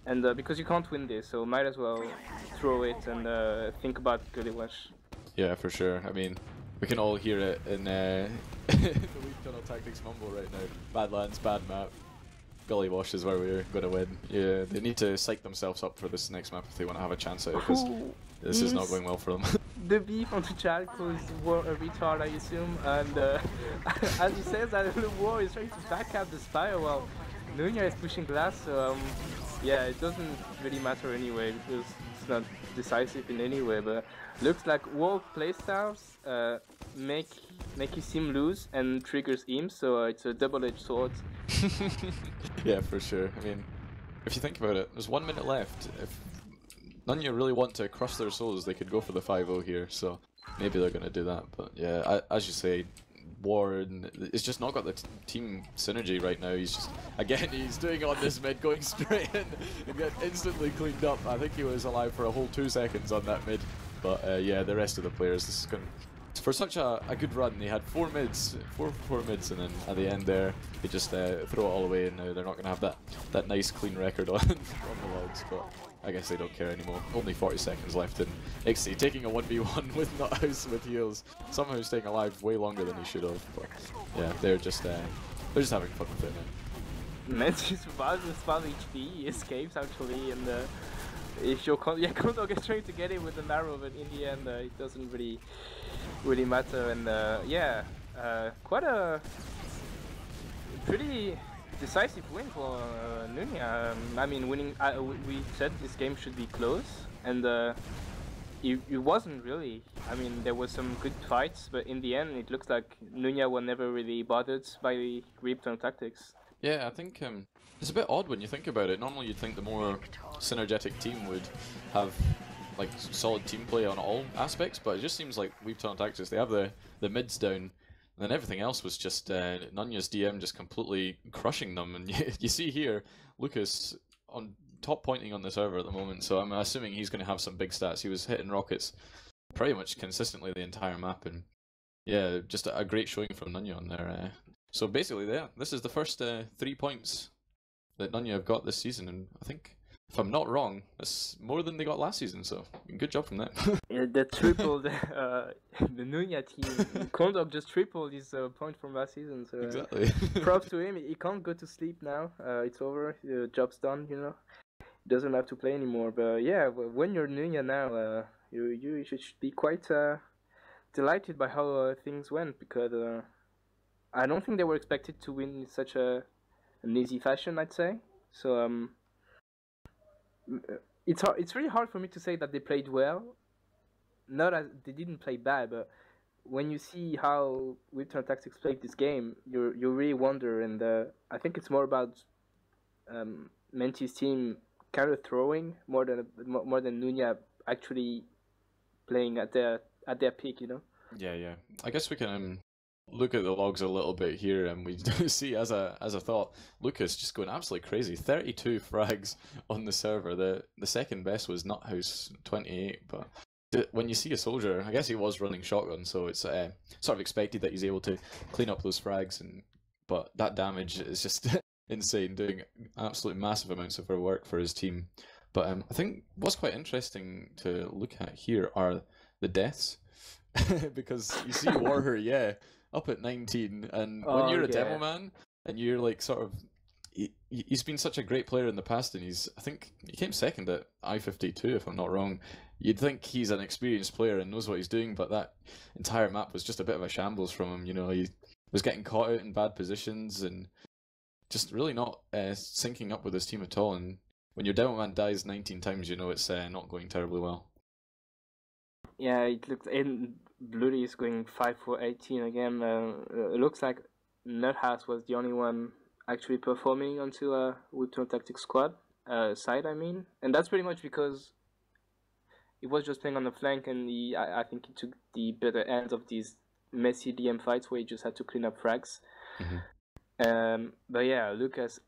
And because you can't win this, so might as well throw it and think about Gullywash. Yeah, for sure. I mean, we can all hear it in the Weebtunnel Tactics mumble right now. Badlands, bad map. Gullywash is where we're going to win. Yeah, they need to psych themselves up for this next map if they want to have a chance at it, because this is not going well for them. The beef on the chat was a retard, I assume, and as he says that the War is trying to back up the Spire while Nunya is pushing glass, so yeah, it doesn't really matter anyway, because it's not decisive in any way, but looks like War playstyles make his team lose and triggers him, so it's a double-edged sword. Yeah, for sure. I mean, if you think about it, there's 1 minute left. If Nunya really want to crush their souls, they could go for the 5-0 here, so maybe they're going to do that. But yeah, as you say, Warren is just not got the team synergy right now. He's just, again, he's doing on this mid, going straight in and get instantly cleaned up. I think he was alive for a whole 2 seconds on that mid. But yeah, the rest of the players, this is going to... For such a good run, they had 4 mids, four mids, and then at the end there, they just throw it all away, and now they're not going to have that nice clean record on the logs, but I guess they don't care anymore. Only 40 seconds left, and Ixie taking a 1v1 with Nuthouse with heals, somehow staying alive way longer than he should have, but yeah, they're just having fun with it now. Menti survives with 5 HP, he escapes actually, and if you're Kondo gets trying to get it with an arrow, but in the end it doesn't really matter, and yeah, quite a pretty decisive win for Nunya. I mean, winning. We said this game should be close, and it wasn't really. I mean, there was some good fights, but in the end, it looks like Nunya were never really bothered by the Weebtunnel Tactics. Yeah, I think it's a bit odd when you think about it. Normally, you'd think the more synergetic team would have like solid team play on all aspects, but it just seems like Weebtunnel Tactics, they have the mids down, and then everything else was just Nunya's DM just completely crushing them. And you see here, Lucas on top pointing on the server at the moment, so I'm assuming he's going to have some big stats. He was hitting rockets pretty much consistently the entire map, and yeah, just a great showing from Nunya on there. So basically, yeah, this is the first 3 points that Nunya have got this season, and I think, if I'm not wrong, that's more than they got last season, so good job from them. Yeah, that tripled the Nunya team. Condog just tripled his point from last season, so Exactly. props to him. He can't go to sleep now. It's over. The job's done, you know. He doesn't have to play anymore. But yeah, when you're Nunya now, you should be quite delighted by how things went, because I don't think they were expected to win in such an easy fashion, I'd say. So it's really hard for me to say that they played well. Not as they didn't play bad, but when you see how Weebtunnel Tactics played this game, you really wonder. And I think it's more about Menti's team kind of throwing more than Nunya actually playing at their peak, you know. Yeah. I guess we can look at the logs a little bit here, and we see, as a thought, Lucas just going absolutely crazy. 32 frags on the server. The second best was Nuthouse 28, but when you see a soldier, I guess he was running shotgun, so it's sort of expected that he's able to clean up those frags, but that damage is just insane, doing absolutely massive amounts of work for his team. But I think what's quite interesting to look at here are the deaths, because you see Warher, yeah, up at 19, and when you're a demo man, and you're like sort of, he's been such a great player in the past, and I think he came second at I-52 if I'm not wrong. You'd think he's an experienced player and knows what he's doing, but that entire map was just a bit of a shambles from him. You know, he was getting caught out in bad positions and just really not syncing up with his team at all. And when your demo man dies 19 times, you know it's not going terribly well. Yeah, it looks, and Bloody is going 5 for 18 again. It looks like Nuthouse was the only one actually performing onto a Weebtunnel Tactics squad side, I mean, and that's pretty much because he was just playing on the flank, and I think he took the better end of these messy DM fights where he just had to clean up frags. Mm-hmm. But yeah, Lucas,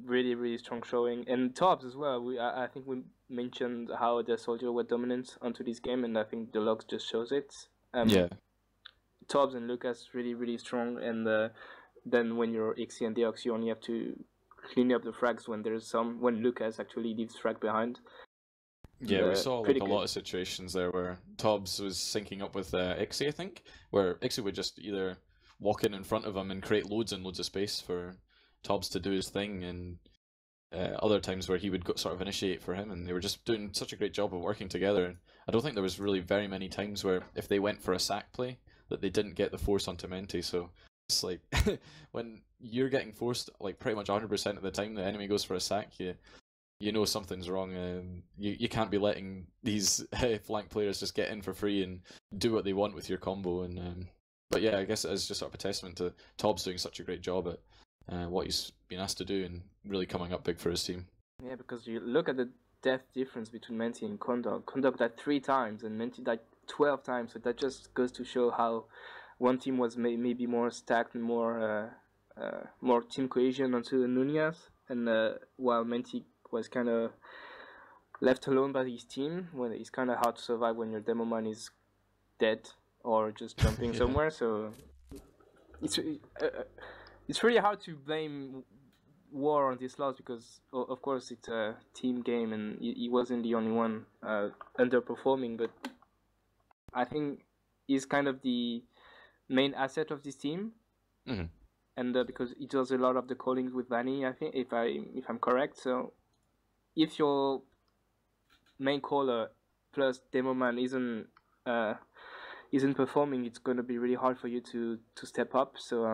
really strong showing, and Tops as well. I think we mentioned how the soldier were dominant onto this game, and I think the logs just shows it. Yeah. Tops and Lucas really strong, and then when you're Ixie and Deox, you only have to clean up the frags when Lucas actually leaves frag behind. Yeah, we saw like a lot of situations there where Tobbs was syncing up with Ixie, I think, where Ixie would just either walk in front of him and create loads and loads of space for Tobbs to do his thing, and other times where he would sort of initiate for him, and they were just doing such a great job of working together. I don't think there was really very many times where if they went for a sack play that they didn't get the force onto Menti, so it's like when you're getting forced like pretty much 100% of the time the enemy goes for a sack, you know something's wrong. You can't be letting these flank players just get in for free and do what they want with your combo. And but yeah, I guess it's just sort of a testament to Tobbs doing such a great job at what he's been asked to do and really coming up big for his team. Yeah, because you look at the death difference between Menti and Condog. Condog died 3 times and Menti died 12 times, so that just goes to show how one team was maybe more stacked and more team cohesion onto Nunya's, and while Menti was kind of left alone by his team, when it's kind of hard to survive when your demo man is dead or just jumping somewhere. So it's really hard to blame War on this loss, because of course it's a team game and he wasn't the only one underperforming, but I think he's kind of the main asset of this team. Mm-hmm. And because he does a lot of the callings with Vanny, I think, if I'm correct. So if your main caller plus demo man isn't performing, it's going to be really hard for you to step up. So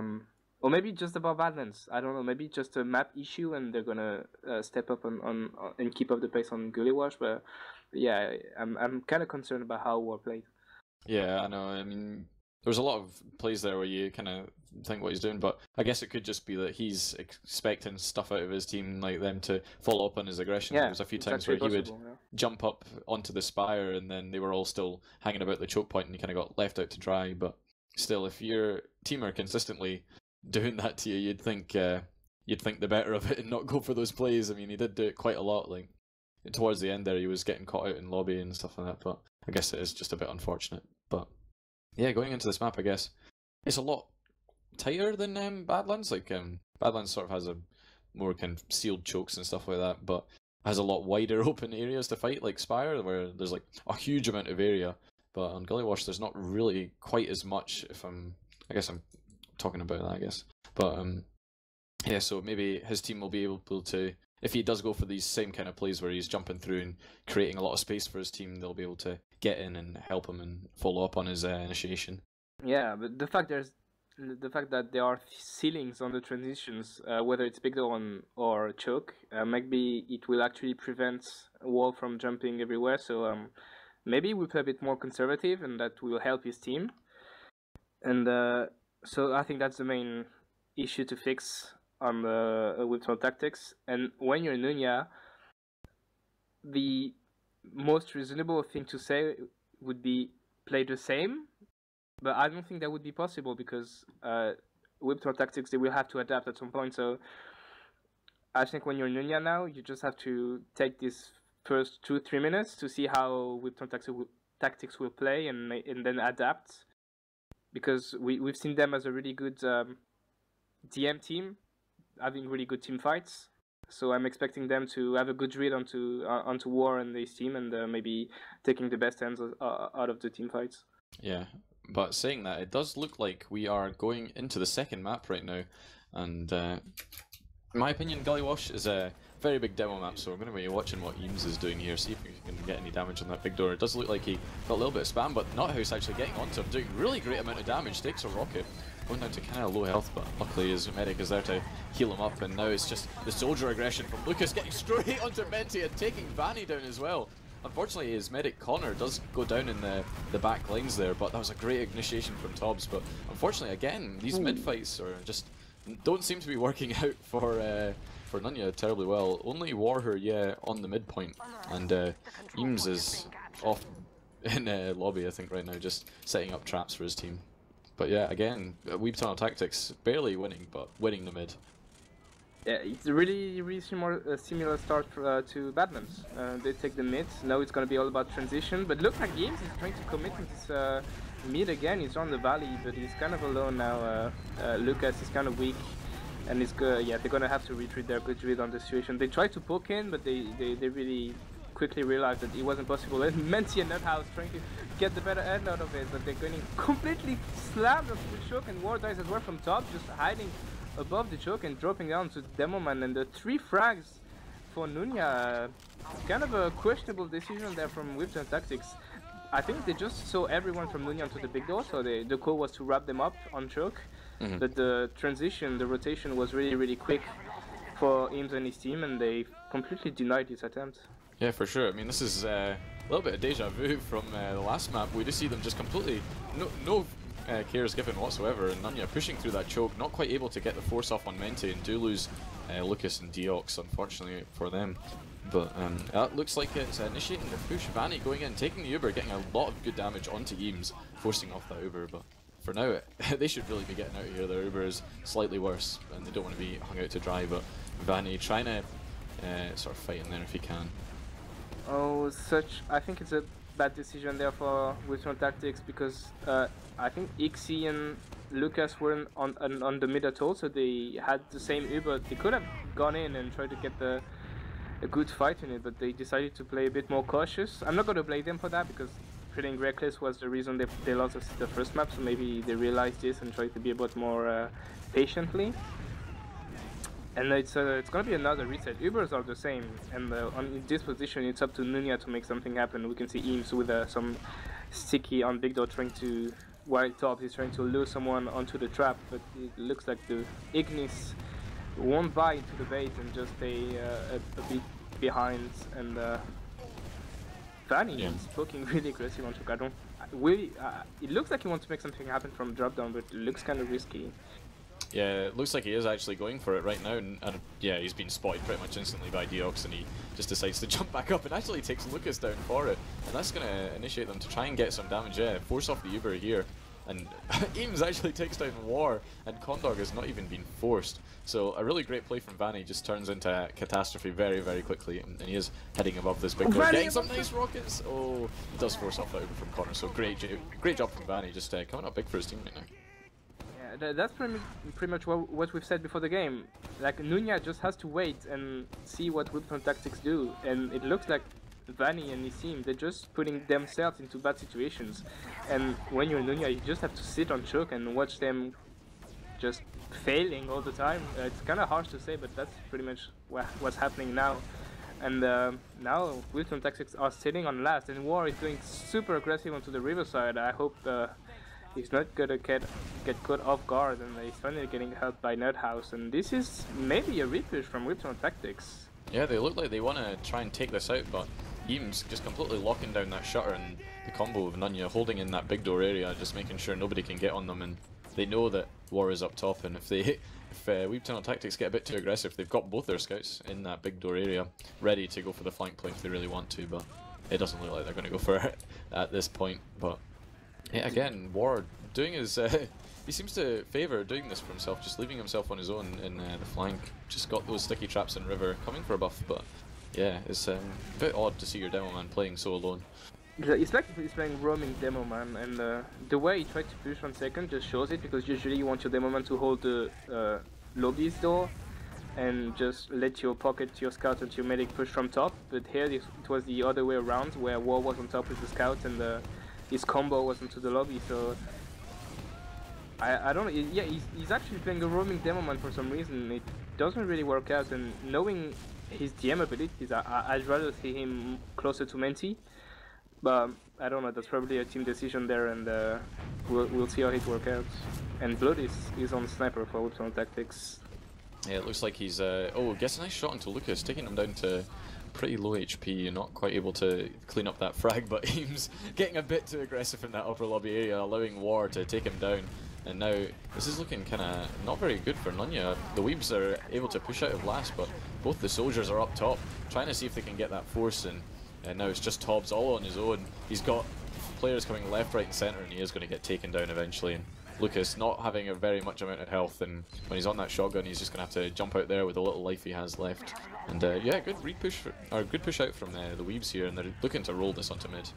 or maybe just about Badlands, I don't know, maybe just a map issue and they're gonna step up on and keep up the pace on Gullywash. But yeah, I'm kind of concerned about how War played. Yeah, I know. I mean, there's a lot of plays there where you kind of think what he's doing, but I guess it could just be that he's expecting stuff out of his team, like them to follow up on his aggression. Yeah, there's a few times where he would jump up onto the spire, and then they were all still hanging about the choke point, and you kind of got left out to dry. But still, if your team are consistently doing that to you, you'd think the better of it and not go for those plays. I mean, he did do it quite a lot. Like towards the end there, he was getting caught out in lobby and stuff like that. But I guess it is just a bit unfortunate. But yeah, going into this map, I guess it's a lot tighter than Badlands. Like Badlands sort of has a more kind of sealed chokes and stuff like that, but has a lot wider open areas to fight, like Spire, where there's like a huge amount of area. But on Gullywash, there's not really quite as much. I guess I'm talking about that, I guess. But yeah, so maybe his team will be able to, if he does go for these same kind of plays where he's jumping through and creating a lot of space for his team, they'll be able to get in and help him and follow up on his initiation. Yeah, but the fact that there are ceilings on the transitions, whether it's big door or choke, maybe it will actually prevent Wall from jumping everywhere. So maybe we play a bit more conservative, and that will help his team. And so I think that's the main issue to fix on the Weebtunnel tactics. And when you're Nunya, the most reasonable thing to say would be play the same. But I don't think that would be possible because Weebtunnel tactics, they will have to adapt at some point. So I think when you're Nunya now, you just have to take these first 2-3 minutes to see how Weebtunnel tactics will play and then adapt. Because we've seen them as a really good DM team, having really good team fights. So I'm expecting them to have a good read onto War and this team, and maybe taking the best ends out of the team fights. Yeah, but saying that, it does look like we are going into the second map right now, and in my opinion, Gullywash is a very big demo map, so we're going to be watching what Eames is doing here, see if we can get any damage on that big door. It does look like he got a little bit of spam, but Nuthouse actually getting onto him, doing really great amount of damage, takes a rocket, going down to kind of low health, but luckily his medic is there to heal him up, and now it's just the soldier aggression from Lucas getting straight onto Menti and taking Vanny down as well. Unfortunately, his medic Connor does go down in the back lines there, but that was a great initiation from Tobbs. But unfortunately, again, these mid fights are just don't seem to be working out for Nunya terribly well. Only Warher, yeah, on the midpoint, and Eames is off in lobby, I think, right now, just setting up traps for his team. But yeah, again, Weebtunnel tactics barely winning, but winning the mid. Yeah, it's a really similar start to Badlands. They take the mid. Now it's going to be all about transition. But look like Eames is trying to commit to this mid again. He's on the valley, but he's kind of alone now. Lucas is kind of weak, and it's good. Yeah, they're going to have to retreat their good read on the situation. They tried to poke in, but they really quickly realized that it wasn't possible. And Menti and Nuthouse trying to get the better end out of it, but they're getting completely slammed onto the choke, and War dies as well from top, just hiding above the choke and dropping down to Demoman. And the 3 frags for Nunya, kind of a questionable decision there from Weebtunnel tactics. I think they just saw everyone from Nunya onto the big door, so the call was to wrap them up on choke. But the transition, the rotation was really quick for Eames and his team, and they completely denied his attempt. Yeah, for sure. I mean, this is a little bit of deja vu from the last map. We just see them just completely no cares given whatsoever, and Nunya pushing through that choke, not quite able to get the force off on Menti, and do lose Lucas and Deox, unfortunately for them. But that looks like it's initiating the push. Vanny going in, taking the Uber, getting a lot of good damage onto Eames, forcing off that Uber. But for now, they should really be getting out of here. Their Uber is slightly worse, and they don't want to be hung out to dry. But Vanny trying to sort of fight in there if he can. Oh, I think it's a bad decision there for Weebtunnel tactics, because I think Ixie and Lucas weren't on the mid at all, so they had the same Uber. They could have gone in and tried to get a good fight in it, but they decided to play a bit more cautious. I'm not going to blame them for that, because playing reckless was the reason they lost the first map, so maybe they realized this and tried to be a bit more patiently. And it's going to be another reset. Ubers are the same, and in this position it's up to Nunya to make something happen. We can see Eames with some sticky on big door trying to, while Tobbs is trying to lure someone onto the trap, but it looks like the Ignis won't buy into the bait and just stay a bit behind. And Vanny is poking really aggressive on Choke. It looks like he wants to make something happen from drop down, but it looks kind of risky. Yeah, it looks like he is actually going for it right now, and yeah, he's been spotted pretty much instantly by Deox, and he just decides to jump back up and actually takes Lucas down for it, and that's going to initiate them to try and get some damage. Yeah, force off the Uber here, and Eames actually takes down War, and Condog has not even been forced. So a really great play from Vanny just turns into catastrophe very, very quickly, and he is heading above this big door, getting some nice rockets. Oh, he does force off that Uber from corner, so great job from Vanny, just coming up big for his team right now. That's pretty much what we've said before the game. Like, Nunya just has to wait and see what Weebtunnel tactics do, and it looks like Vanny and his team, they're just putting themselves into bad situations. And when you're Nunya, you just have to sit on choke and watch them just failing all the time. It's kind of harsh to say, but that's pretty much what's happening now. And now Weebtunnel tactics are sitting on last, and War is going super aggressive onto the riverside. I hope he's not gonna get caught off guard, and he's finally getting helped by Nerdhouse. And this is maybe a repush from Weebtunnel tactics. Yeah, they look like they want to try and take this out, but Eames just completely locking down that shutter, and the combo of Nunya holding in that big door area, just making sure nobody can get on them, and they know that War is up top, and if Weebtunnel tactics get a bit too aggressive, they've got both their scouts in that big door area, ready to go for the flank play if they really want to, but it doesn't look like they're going to go for it at this point. But yeah, again, War doing his... he seems to favour doing this for himself, just leaving himself on his own in the flank. Just got those sticky traps in river, coming for a buff, but yeah, it's a bit odd to see your demo man playing so alone. It's like he's playing roaming demo man, and the way he tried to push 1 second just shows it, because usually you want your demo man to hold the lobby's door and just let your pocket, your scout and your medic push from top, but here it was the other way around, where War was on top with the scout and his combo was into the lobby. So I don't know, yeah, he's actually playing a roaming demo man for some reason. It doesn't really work out, and knowing his DM abilities, I'd rather see him closer to Menti, but I don't know, that's probably a team decision there, and we'll see how it works out. And Blood is on sniper for Weebtunnel tactics. Yeah, it looks like he's gets a nice shot into Lucas, taking him down to pretty low HP, not quite able to clean up that frag, but Eames getting a bit too aggressive in that upper lobby area, allowing War to take him down. And now this is looking kind of not very good for Nunya. The Weebs are able to push out of last, but both the soldiers are up top, trying to see if they can get that force in. And now it's just Tobbs all on his own. He's got players coming left, right and centre, and he is going to get taken down eventually. And Lucas not having a very much amount of health, and when he's on that shotgun, he's just going to have to jump out there with the little life he has left. And yeah, good good push out from the Weebs here, and they're looking to roll this onto mid.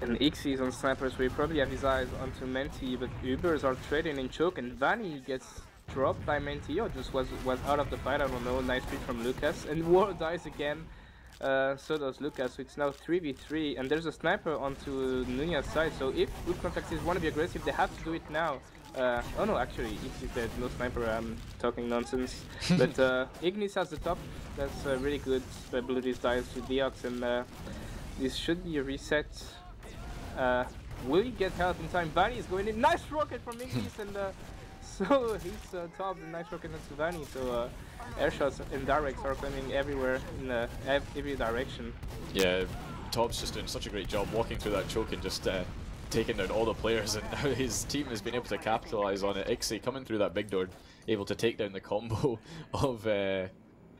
And Ixie is on snipers, so he probably have his eyes onto Menti, but Ubers are trading in choke, and Vanny gets dropped by Menti, or just was out of the fight, I don't know. Nice pick from Lucas, and War dies again. So does Lucas, so it's now 3v3, and there's a sniper onto Nunya's side, so if Weebtunnel tactics want to be aggressive, they have to do it now. Oh no, actually, Ignis said no sniper, I'm talking nonsense. But Ignis has the top, that's really good. Bloodies dies to Deox, and this should be a reset. Will he get help in time? Vanny is going in, nice rocket from Ignis, and so he's top, the nice rocket into Vanny, so air shots and directs are coming everywhere, in every direction. Yeah, Tobbs just doing such a great job walking through that choke and just taking down all the players, and now his team has been able to capitalize on it. Ixie coming through that big door, able to take down the combo of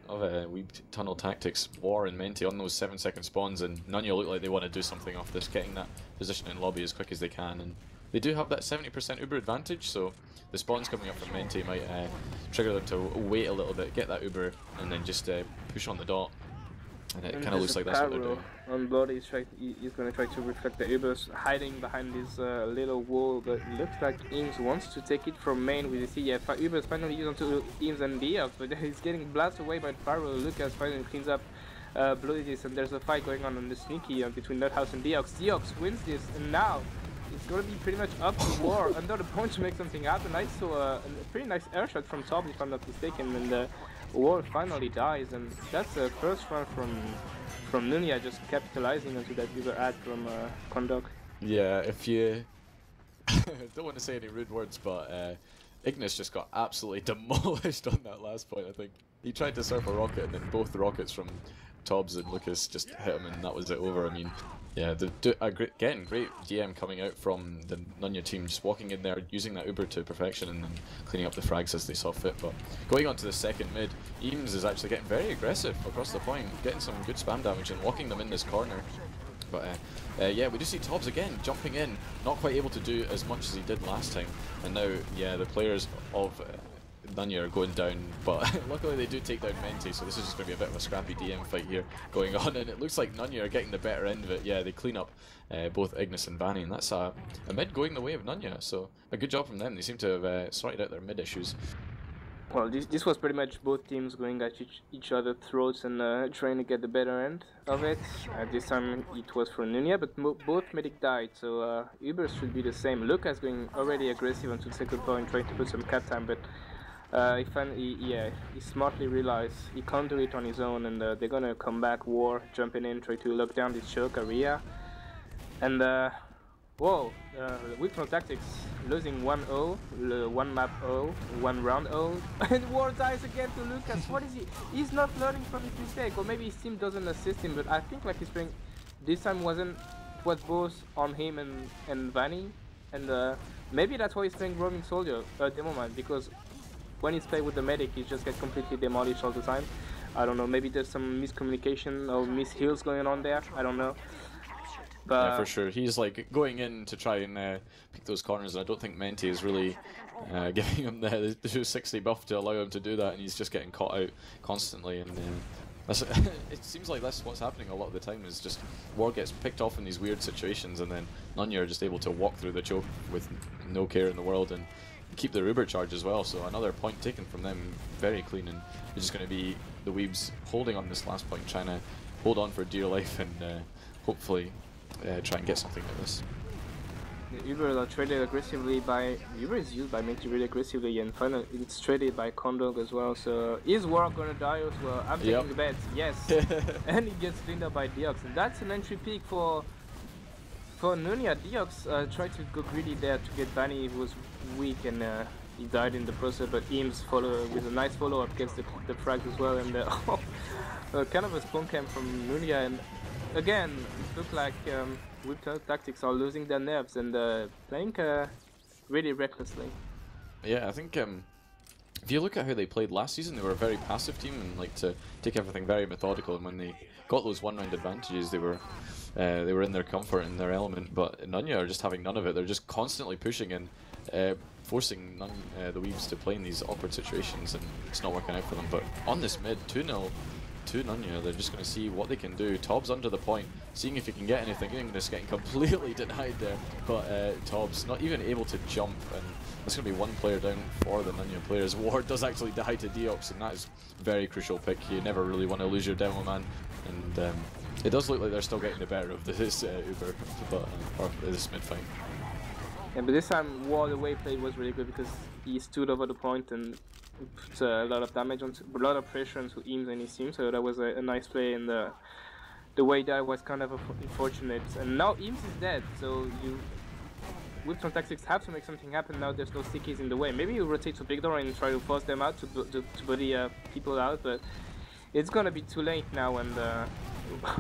Weebtunnel tactics, War and Menti on those 7-second spawns, and Nunya look like they want to do something off this, getting that position in lobby as quick as they can, and they do have that 70% Uber advantage, so the spawns coming up from Menti might trigger them to wait a little bit, get that Uber, and then just push on the dot. And it kind of looks like that's what they're doing. On Blood, he's going to try to reflect the Ubers, hiding behind this little wall, but it looks like Eames wants to take it from main with the CF. Ubers finally used onto Eames and Deox, but he's getting blasted away by Pyro. Lucas finally cleans up Bloodies, and there's a fight going on the sneaky between Nerdhouse and Deox. Deox wins this, and now it's going to be pretty much up to War under the point to make something happen. I saw a pretty nice air shot from top, if I'm not mistaken, and War finally dies, and that's the first run from Nunya, just capitalizing onto that user ad from Condog. Yeah, if you don't want to say any rude words, but Ignis just got absolutely demolished on that last point. I think he tried to surf a rocket, and then both the rockets from Tobbs and Lucas just hit him, and that was it over. I mean, yeah, again, great DM coming out from the Nunya team, just walking in there, using that Uber to perfection, and then cleaning up the frags as they saw fit. But going on to the second mid, Eames is actually getting very aggressive across the point, getting some good spam damage and walking them in this corner. But yeah, we do see Tobbs again jumping in, not quite able to do as much as he did last time. And now, yeah, the players of Nunya are going down, but luckily they do take down Menti, so this is just going to be a bit of a scrappy DM fight here going on, and it looks like Nunya are getting the better end of it. Yeah, they clean up both Ignis and Vanny, and that's a mid going the way of Nunya, so a good job from them. They seem to have sorted out their mid issues. Well, this was pretty much both teams going at each other's throats and trying to get the better end of it. This time it was for Nunya, but both medic died, so Uber should be the same. Lucas going already aggressive onto the second point, trying to put some cat time, but he smartly realized he can't do it on his own, and they're gonna come back, War jumping in, try to lock down this choke area. And whoa, Weebtunnel Tactics losing 1-0, 1 map 0, 1 round 0, and War dies again to Lucas. What is he? He's not learning from his mistake, or maybe his team doesn't assist him, but I think like he's playing, this time it was both on him and Vanny, and maybe that's why he's playing roaming soldier at the moment, because when he's playing with the medic, he just gets completely demolished all the time. I don't know, maybe there's some miscommunication or misheals going on there, I don't know. But yeah, for sure. He's like going in to try and pick those corners, and I don't think Menti is really giving him the 260 buff to allow him to do that, and he's just getting caught out constantly. And it seems like that's what's happening a lot of the time, is just War gets picked off in these weird situations, and then Nunya are just able to walk through the choke with no care in the world and keep their Uber charge as well. So another point taken from them, very clean, and it's just going to be the Weebs holding on this last point, trying to hold on for dear life and hopefully try and get something out of this. The Uber are traded aggressively by Uber is used by Menti really aggressively, and finally it's traded by Condog as well. So is War gonna die as well? I'm taking the bet, yes. And he gets cleaned up by Deox, and that's an entry pick for Nunya. Deox tried to go greedy there to get Vanny, who was weak, and he died in the process, but Eames followed with a nice follow-up, gets the frag as well, and kind of a spawn camp from Nunya, and again, it looked like Weebtunnel Tactics are losing their nerves and playing really recklessly. Yeah, I think if you look at how they played last season, they were a very passive team and like to take everything very methodical, and when they got those one-round advantages, they were in their comfort, in their element. But Nunya are just having none of it. They're just constantly pushing and forcing the Weebs to play in these awkward situations, and it's not working out for them. But on this mid, 2-0 to Nunya, they're just going to see what they can do. Tobbs under the point, seeing if he can get anything. Ignis getting completely denied there, but Tobbs not even able to jump, and there's going to be one player down for the Nunya players. Ward does actually die to Deox, and that is a very crucial pick. You never really want to lose your demo man, and it does look like they're still getting the better of this Uber, but or this mid fight. Yeah, but this time War, the way he played was really good, because he stood over the point and put a lot of damage on, a lot of pressure onto Eames and his team, so that was a nice play, and the way that was kind of unfortunate. And now Eames is dead, so Weebtunnel Tactics have to make something happen now. There's no stickies in the way. Maybe you rotate to big door and try to force them out to buddy people out, but it's gonna be too late now. And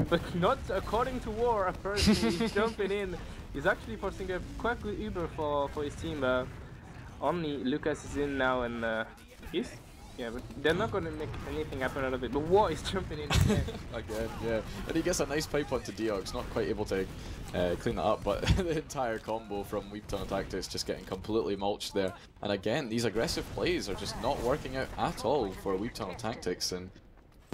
but not according to War. A person is jumping in. He's actually forcing a quite good Uber for his team. Only Lucas is in now, and yeah, but they're not going to make anything happen out of it. But War is jumping in again. Again, yeah. And he gets a nice pipe onto Deox, not quite able to clean that up, but the entire combo from Weebtunnel Tactics just getting completely mulched there. And again, these aggressive plays are just not working out at all for Weebtunnel Tactics, and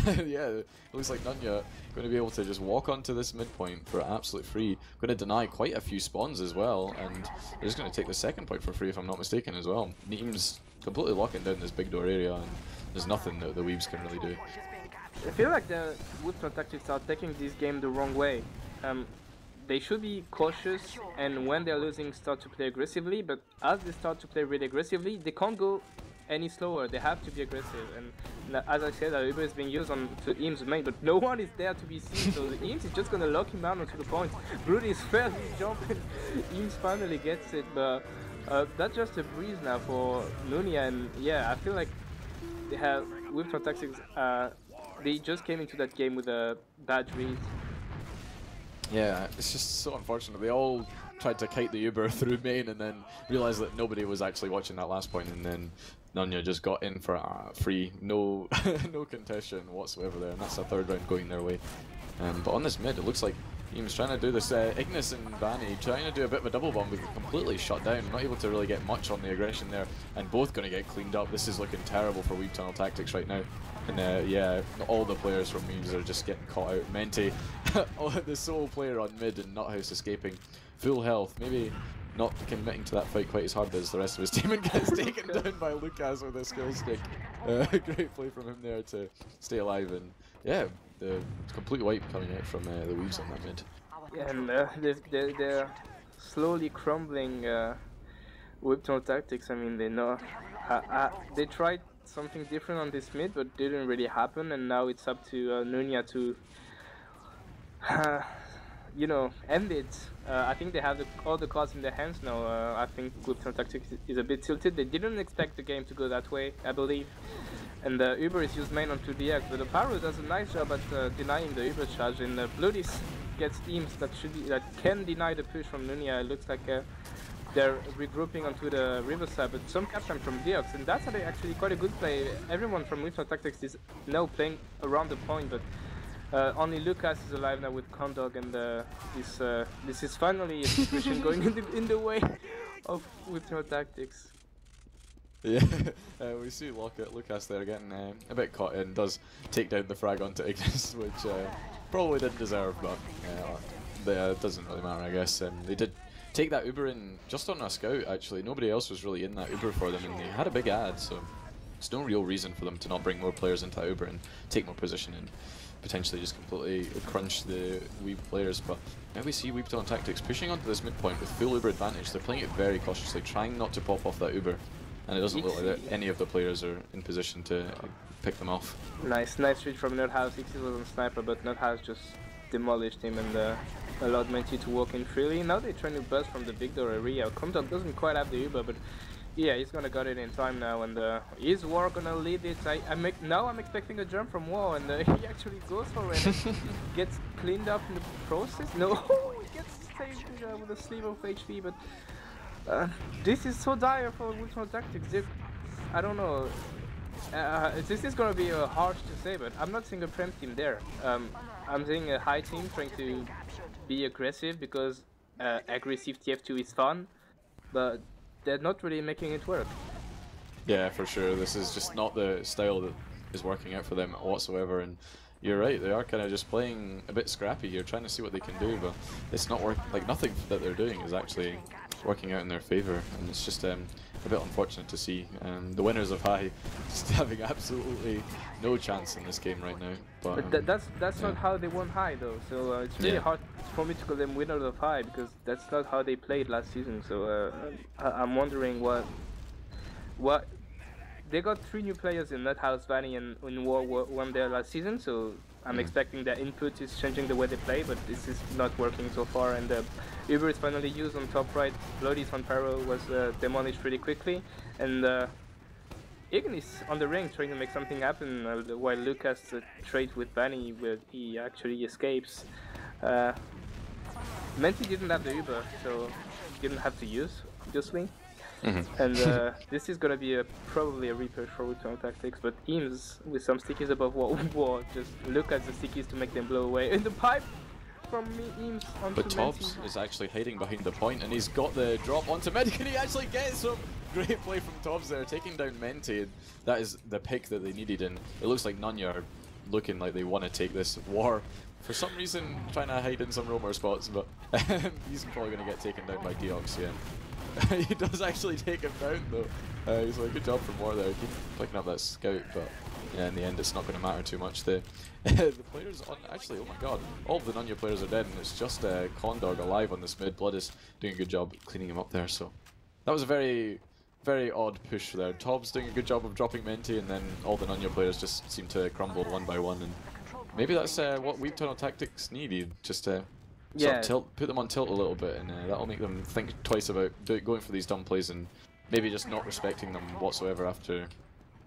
yeah, it looks like Nunya going to be able to just walk onto this midpoint for absolute free. Going to deny quite a few spawns as well, and they're just going to take the second point for free if I'm not mistaken as well. Neem's completely locking down this big door area, and there's nothing that the Weebs can really do. I feel like the Weebtunnel Tactics are taking this game the wrong way. They should be cautious, and when they're losing, start to play aggressively, but as they start to play really aggressively, they can't go any slower. They have to be aggressive, and as I said, Uber is being used on to Eames' main, but no one is there to be seen, so the Eames is just gonna lock him down onto the point. Broody is fairly jumping, Eames finally gets it, but that's just a breeze now for Nunya, and yeah, I feel like they have Weebtunnel Tactics they just came into that game with a bad read. Yeah, it's just so unfortunate. They all tried to kite the Uber through main and then realized that nobody was actually watching that last point, and then Nunya just got in for free, no no contention whatsoever there, and that's the third round going their way. But on this mid, it looks like Eam's trying to do this, Ignis and Vanny trying to do a bit of a double bomb, but completely shut down, not able to really get much on the aggression there, and both going to get cleaned up. This is looking terrible for Weebtunnel Tactics right now. And yeah, all the players from Memes are just getting caught out. Menti, the sole player on mid and Nuthouse escaping. Full health, maybe not committing to that fight quite as hard as the rest of his team, and gets taken down by Lucas with a skill stick. Great play from him there to stay alive, and yeah, the complete wipe coming out from the Weaves on that mid. Yeah, and they're slowly crumbling Weebtunnel Tactics. I mean, they know they tried something different on this mid, but didn't really happen, and now it's up to Nunya to you know, end it. I think they have all the cards in their hands now. I think Weebtunnel Tactics is a bit tilted. They didn't expect the game to go that way, I believe. And the Uber is used main on 2DX, but the Pyro does a nice job at denying the Uber charge, and Bloodys gets teams that can deny the push from Nunya. It looks like they're regrouping onto the Riverside, but some captain from Deox, and that's actually quite a good play. Everyone from Weebtunnel Tactics is now playing around the point, but only Lucas is alive now with Condog, and this is finally a situation going in the way of Weebtunnel Tactics. Yeah, we see Lucas there getting a bit caught in, does take down the frag onto Ignis, which probably didn't deserve, but it doesn't really matter, I guess. They did take that Uber in just on a scout, actually. Nobody else was really in that Uber for them, and they had a big ad, so there's no real reason for them to not bring more players into that Uber and take more position and potentially just completely crunch the Weeb players. But now we see Weebtunnel Tactics pushing onto this midpoint with full Uber advantage. They're playing it very cautiously, trying not to pop off that Uber, and it doesn't look like any of the players are in position to pick them off. Nice read from Nerdhouse. He was on sniper, but Nerdhouse just demolished him and allowed Menti to walk in freely. Now they're trying to bust from the big door area. Comdog doesn't quite have the Uber, but yeah, he's gonna get it in time now, and is War gonna lead it? Now I'm expecting a jump from War, and he actually goes for it and gets cleaned up in the process. No, he gets saved with a sleeve of HP, but this is so dire for Weebtunnel Tactics. I don't know. This is gonna be harsh to say, but I'm not seeing a prem team there. I'm seeing a high team trying to be aggressive because aggressive TF2 is fun, but they're not really making it work. Yeah, for sure. This is just not the style that is working out for them whatsoever, and you're right, they are kind of just playing a bit scrappy here, trying to see what they can do, but it's not working. Like, nothing that they're doing is actually working out in their favor, and it's just a bit unfortunate to see. The winners of High just having absolutely no chance in this game right now. But that's not how they won High though, so it's really hard for me to call them winners of High, because that's not how they played last season. So I'm wondering what they got 3 new players in Nuthouse, Vanny, and in War won there last season, so I'm expecting that input is changing the way they play, but this is not working so far. And Uber is finally used on top right. Bloodys on Pyro was demolished pretty quickly, and Ignis on the ring trying to make something happen, while Lucas trades with Vanny, where he actually escapes. Menti didn't have the Uber, so he didn't have to use, obviously. And this is gonna be probably a repush for Weebtunnel Tactics, but Eames with some stickies above War just look at the stickies to make them blow away. In the pipe from Eames onto But Tobbs is actually hiding behind the point, and he's got the drop onto Medic, and he actually gets him. Great play from Tobbs there, taking down Menti. That is the pick that they needed, and it looks like Nunya are looking like they want to take this War. For some reason, trying to hide in some roamer spots, but he's probably going to get taken down by Deox, yeah. He does actually take him down though. He's like, good job from War there, keep picking up that scout, but yeah, in the end it's not going to matter too much. The players on, actually, oh my god, all of the Nunya players are dead, and it's just Condog alive on this mid. Blood is doing a good job cleaning him up there, so that was a very, very odd push there. Tobbs doing a good job of dropping Menti, and then all the Nunya players just seem to crumble one by one, and maybe that's what Weebtunnel Tactics needed, just to sort of put them on tilt a little bit, and that'll make them think twice about going for these dumb plays and maybe just not respecting them whatsoever after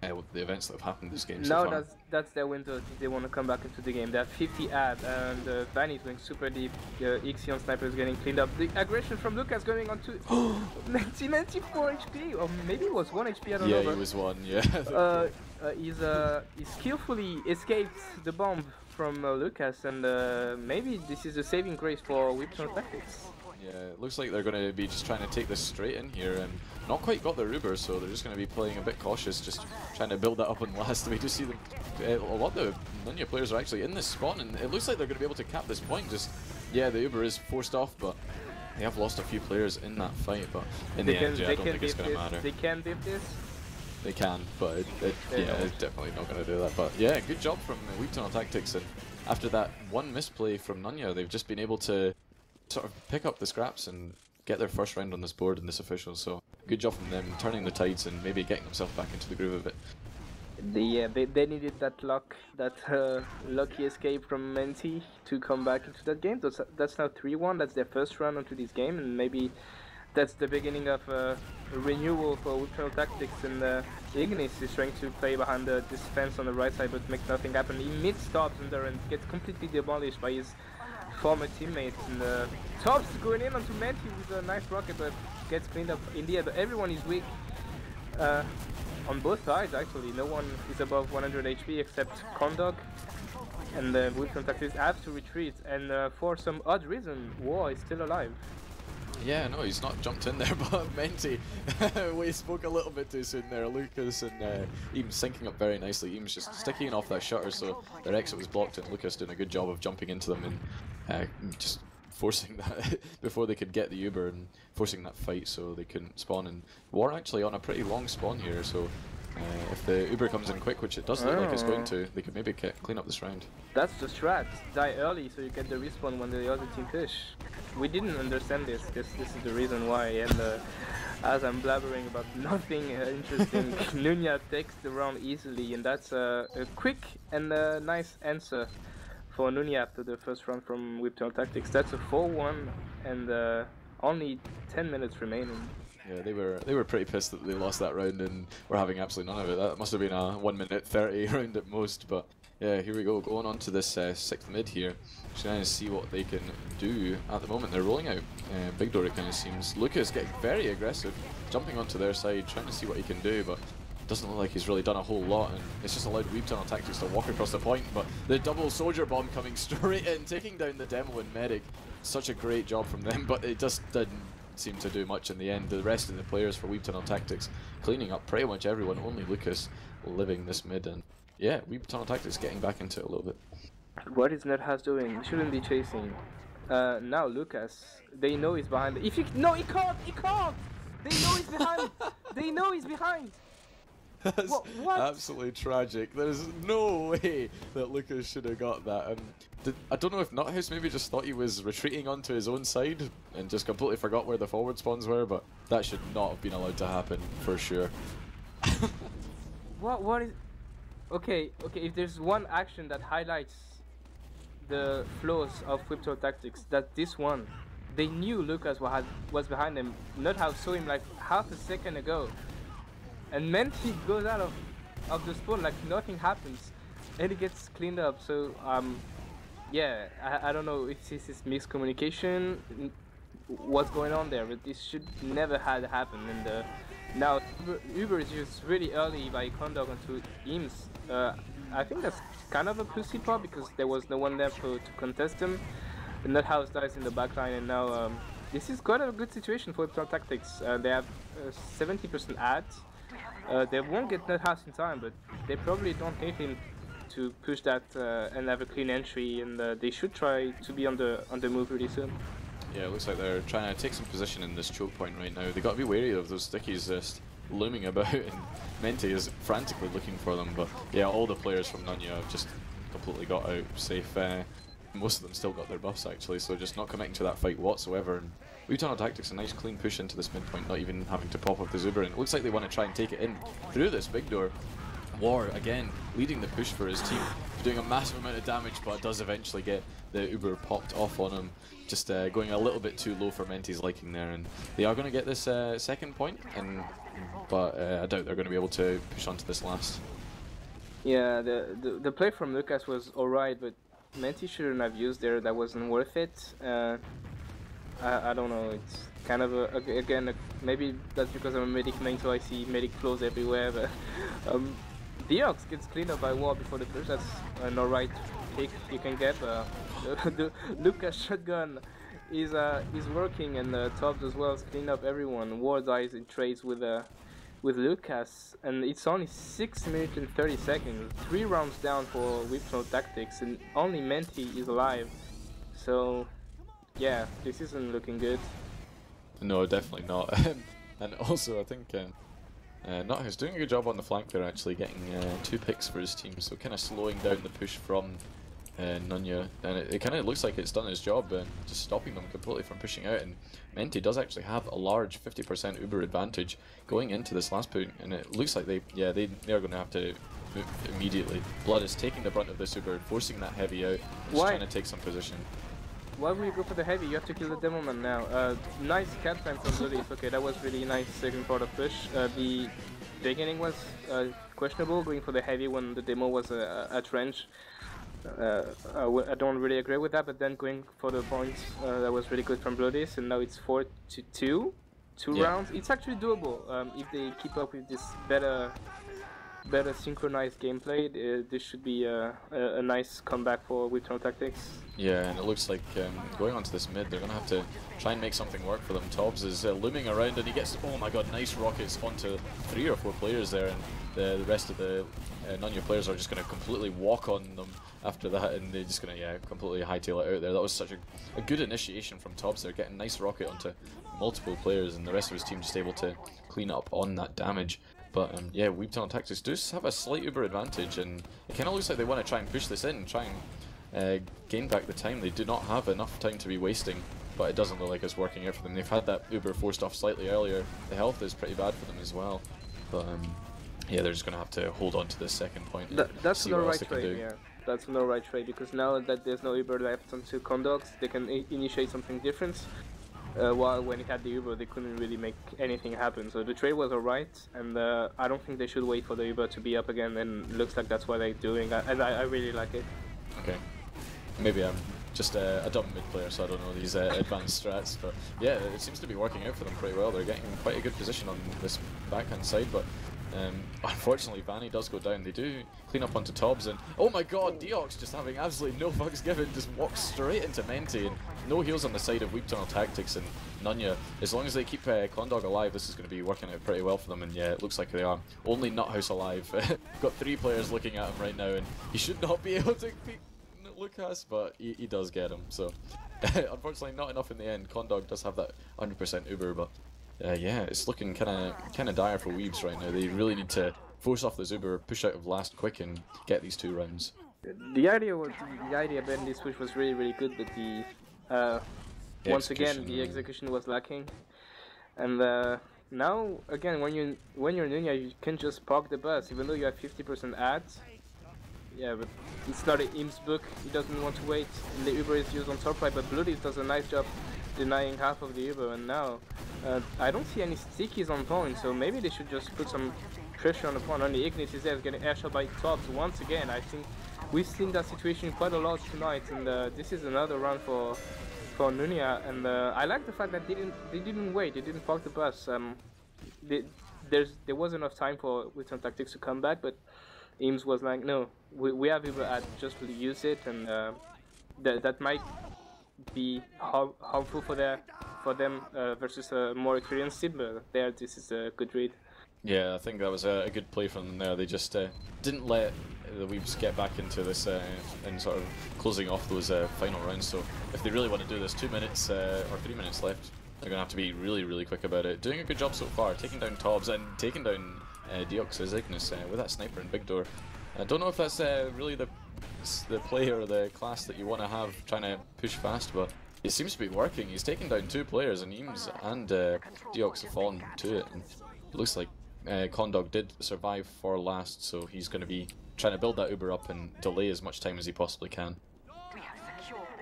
with the events that have happened this game Now so far. that's their window if they want to come back into the game. They have 50 ad and Van is going super deep. The Ixion sniper is getting cleaned up. The aggression from Lucas going on to 94 HP, or maybe it was 1 HP. I don't know. Yeah, he was 1. Yeah. He skillfully escaped the bomb from Lucas, and maybe this is a saving grace for Weebtunnel Tactics. Yeah, it looks like they're going to be just trying to take this straight in here, and not quite got their Uber, so they're just going to be playing a bit cautious, just trying to build that up and last. We do see them, a lot of the Nunya players are actually in this spawn, and it looks like they're going to be able to cap this point. Just, yeah, the Uber is forced off, but they have lost a few players in that fight, but in the end, yeah, I don't think it's going to matter. They can dip this. They can, but yeah, it's definitely not going to do that. But yeah, good job from Weebtunnel Tactics, and after that one misplay from Nunya, they've just been able to sort of pick up the scraps and get their first round on this board in this official. So good job from them, turning the tides and maybe getting themselves back into the groove of it. They needed that luck, that lucky escape from Menti to come back into that game. That's now 3-1. That's their first run onto this game, and maybe that's the beginning of a renewal for Weebtunnel Tactics. And Ignis is trying to play behind this fence on the right side, but make nothing happen. He mid-stops under and gets completely demolished by his former teammates. And Tops going in onto Menti with a nice rocket, but gets cleaned up in the air. But everyone is weak on both sides, actually. No one is above 100 HP except Condog. And the Weebtunnel Tactics have to retreat. And for some odd reason, War is still alive. Yeah, no, he's not jumped in there, but Menti, we spoke a little bit too soon there. Lucas and Eames syncing up very nicely. Eames just sticking off that shutter, so their exit was blocked, and Lucas doing a good job of jumping into them and just forcing that before they could get the Uber and forcing that fight so they couldn't spawn. And War actually on a pretty long spawn here, so if the Uber comes in quick, which it does look like it's going to, they could maybe clean up this round. That's the strat. Die early so you get the respawn when the other team push. We didn't understand this is the reason why, and as I'm blabbering about nothing interesting, Nunya takes the round easily, and that's a quick and nice answer for Nunya after the first round from Weebtunnel Tactics. That's a 4-1 and only 10 minutes remaining. Yeah, they were pretty pissed that they lost that round and were having absolutely none of it. That must have been a 1 minute 30 round at most, but yeah, here we go, going on to this 6th mid here. Just trying to see what they can do at the moment. They're rolling out Big Door, it kind of seems. Lucas getting very aggressive, jumping onto their side, trying to see what he can do, but doesn't look like he's really done a whole lot, and it's just allowed Weebtunnel Tactics to walk across the point. But the double soldier bomb coming straight in, taking down the demo and medic. Such a great job from them, but it just didn't seem to do much in the end. The rest of the players for Weebtunnel Tactics cleaning up pretty much everyone, only Lucas living this mid, and yeah, Weebtunnel Tactics getting back into it a little bit. What is NetHouse doing? He shouldn't be chasing. Now Lucas, they know he's behind. If he no, he can't. They know he's behind. They know he's behind. That's what? Absolutely tragic. There's no way that Lucas should have got that. I don't know if nunya maybe just thought he was retreating onto his own side and just completely forgot where the forward spawns were, but that should not have been allowed to happen for sure. What is... Okay, if there's one action that highlights the flaws of Weebtunnel Tactics, that this one. They knew Lucas was behind them. NetHouse saw him like half a second ago. And Menti goes out of the spawn like nothing happens. And he gets cleaned up, so yeah, I don't know if this is miscommunication, what's going on there, but this should never have happened. And now Uber is used really early by Condog onto Eames. I think that's kind of a pussy part because there was no one there to contest him. And NetHouse dies in the backline, and now this is quite a good situation for Weebtunnel Tactics. They have 70% ads. They won't get NetHouse in time, but they probably don't need him to push that and have a clean entry, and they should try to be on the move really soon. Yeah, it looks like they're trying to take some position in this choke point right now. They got to be wary of those stickies just looming about, and Menti is frantically looking for them. But yeah, all the players from nunya have just completely got out safe. Most of them still got their buffs actually, so just not committing to that fight whatsoever. And Weebtunnel Tactics a nice clean push into this midpoint, not even having to pop up the Zuber, and it looks like they want to try and take it in through this big door. War again leading the push for his team, doing a massive amount of damage, but does eventually get the Uber popped off on him, just going a little bit too low for Menti's liking there, and they are going to get this second point, but I doubt they're going to be able to push on to this last. Yeah, the play from Lucas was alright, but Menti shouldn't have used there. That wasn't worth it. I don't know. It's kind of again maybe that's because I'm a medic main, so I see medic flows everywhere. But Deox gets cleaned up by wall before the push. That's an alright pick you can get. The Lucas shotgun is working, and Tobbs as well is cleaned up everyone. War dies in trades with Lucas, and it's only 6 minutes and 30 seconds. 3 rounds down for Weebtunnel Tactics, and only Menti is alive. So yeah, this isn't looking good. No, definitely not. And also, I think Nuthouse doing a good job on the flank there, actually getting 2 picks for his team, so kind of slowing down the push from Nunya, and it kind of looks like it's done its job, just stopping them completely from pushing out. And Menti does actually have a large 50% Uber advantage going into this last point, and it looks like they're going to have to move immediately. Blood is taking the brunt of this Uber, forcing that heavy out, just trying to take some position. Why would you go for the heavy? You have to kill the Demoman now. Nice cat time from Bloody. Okay, that was really nice second part of push. The beginning was questionable, going for the heavy when the demo was at range. I don't really agree with that, but then going for the points, that was really good from Bloodis, and now it's 4-2, 2 rounds. It's actually doable if they keep up with this better synchronized gameplay. This should be a nice comeback for Weebtunnel Tactics. Yeah, and it looks like going onto this mid, they're going to have to try and make something work for them. Tobbs is looming around, and he gets, oh my god, nice rockets onto 3 or 4 players there, and the rest of the Nunya players are just going to completely walk on them after that, and they're just going to completely hightail it out there. That was such a good initiation from Tobbs there, getting a nice rocket onto multiple players, and the rest of his team just able to clean up on that damage. But yeah, Weebtunnel Tactics do have a slight Uber advantage, and it kind of looks like they want to try and push this in, try and gain back the time. They do not have enough time to be wasting, but it doesn't look like it's working out for them. They've had that Uber forced off slightly earlier. The health is pretty bad for them as well, but yeah, they're just going to have to hold on to this second point. That's the right trade, yeah. That's no right trade, because now that there's no Uber left onto Condogs, they can initiate something different. While when it had the Uber, they couldn't really make anything happen. So the trade was alright, and I don't think they should wait for the Uber to be up again, and looks like that's what they're doing, and I really like it. Okay. Maybe I'm just a dumb mid player, so I don't know these advanced strats, but yeah, it seems to be working out for them pretty well. They're getting quite a good position on this backhand side, but unfortunately Vanny does go down. They do clean up onto Tobbs, and oh my god, Deox just having absolutely no fucks given, just walks straight into Menti, and no heals on the side of Weebtunnel Tactics and Nunya. As long as they keep Condog alive, this is going to be working out pretty well for them, and yeah, it looks like they are. Only Nuthouse alive. Got 3 players looking at him right now, and he should not be able to beat Lucas, but he does get him, so unfortunately not enough in the end. Condog does have that 100% Uber, but yeah, it's looking kind of dire for Weebs right now. They really need to force off this Uber, push out of last quick, and get these 2 rounds. The idea behind this push was really good, but the once again the execution was lacking, and now again when you're Nunya, you can just park the bus even though you have 50% ads. Yeah, but it's not an IMS book. He doesn't want to wait. And the Uber is used on top right, but Bloody does a nice job denying half of the Uber, and now I don't see any stickies on point, so maybe they should just put some pressure on the point. Only Ignis is there, getting airshot by Tobbs once again. I think we've seen that situation quite a lot tonight, and this is another round for Nunya, and I like the fact that they didn't wait, they didn't park the bus. There was enough time for Weebtunnel Tactics to come back, but IMS was like, no, we have Uber ad, just use it, and that might be harmful for them versus a more experienced team, but there this is a good read. Yeah, I think that was a good play from them there. They just didn't let the Weebs get back into this and sort of closing off those final rounds. So if they really want to do this, 2 minutes or 3 minutes left, they're going to have to be really quick about it. Doing a good job so far, taking down Tobbs and taking down Deox's Ignis with that sniper and big door. I don't know if that's really the play or the class that you want to have trying to push fast, but it seems to be working. He's taken down 2 players, and Eames and Deox have fallen to it, and it looks like Condog did survive for last, so he's going to be trying to build that Uber up and delay as much time as he possibly can.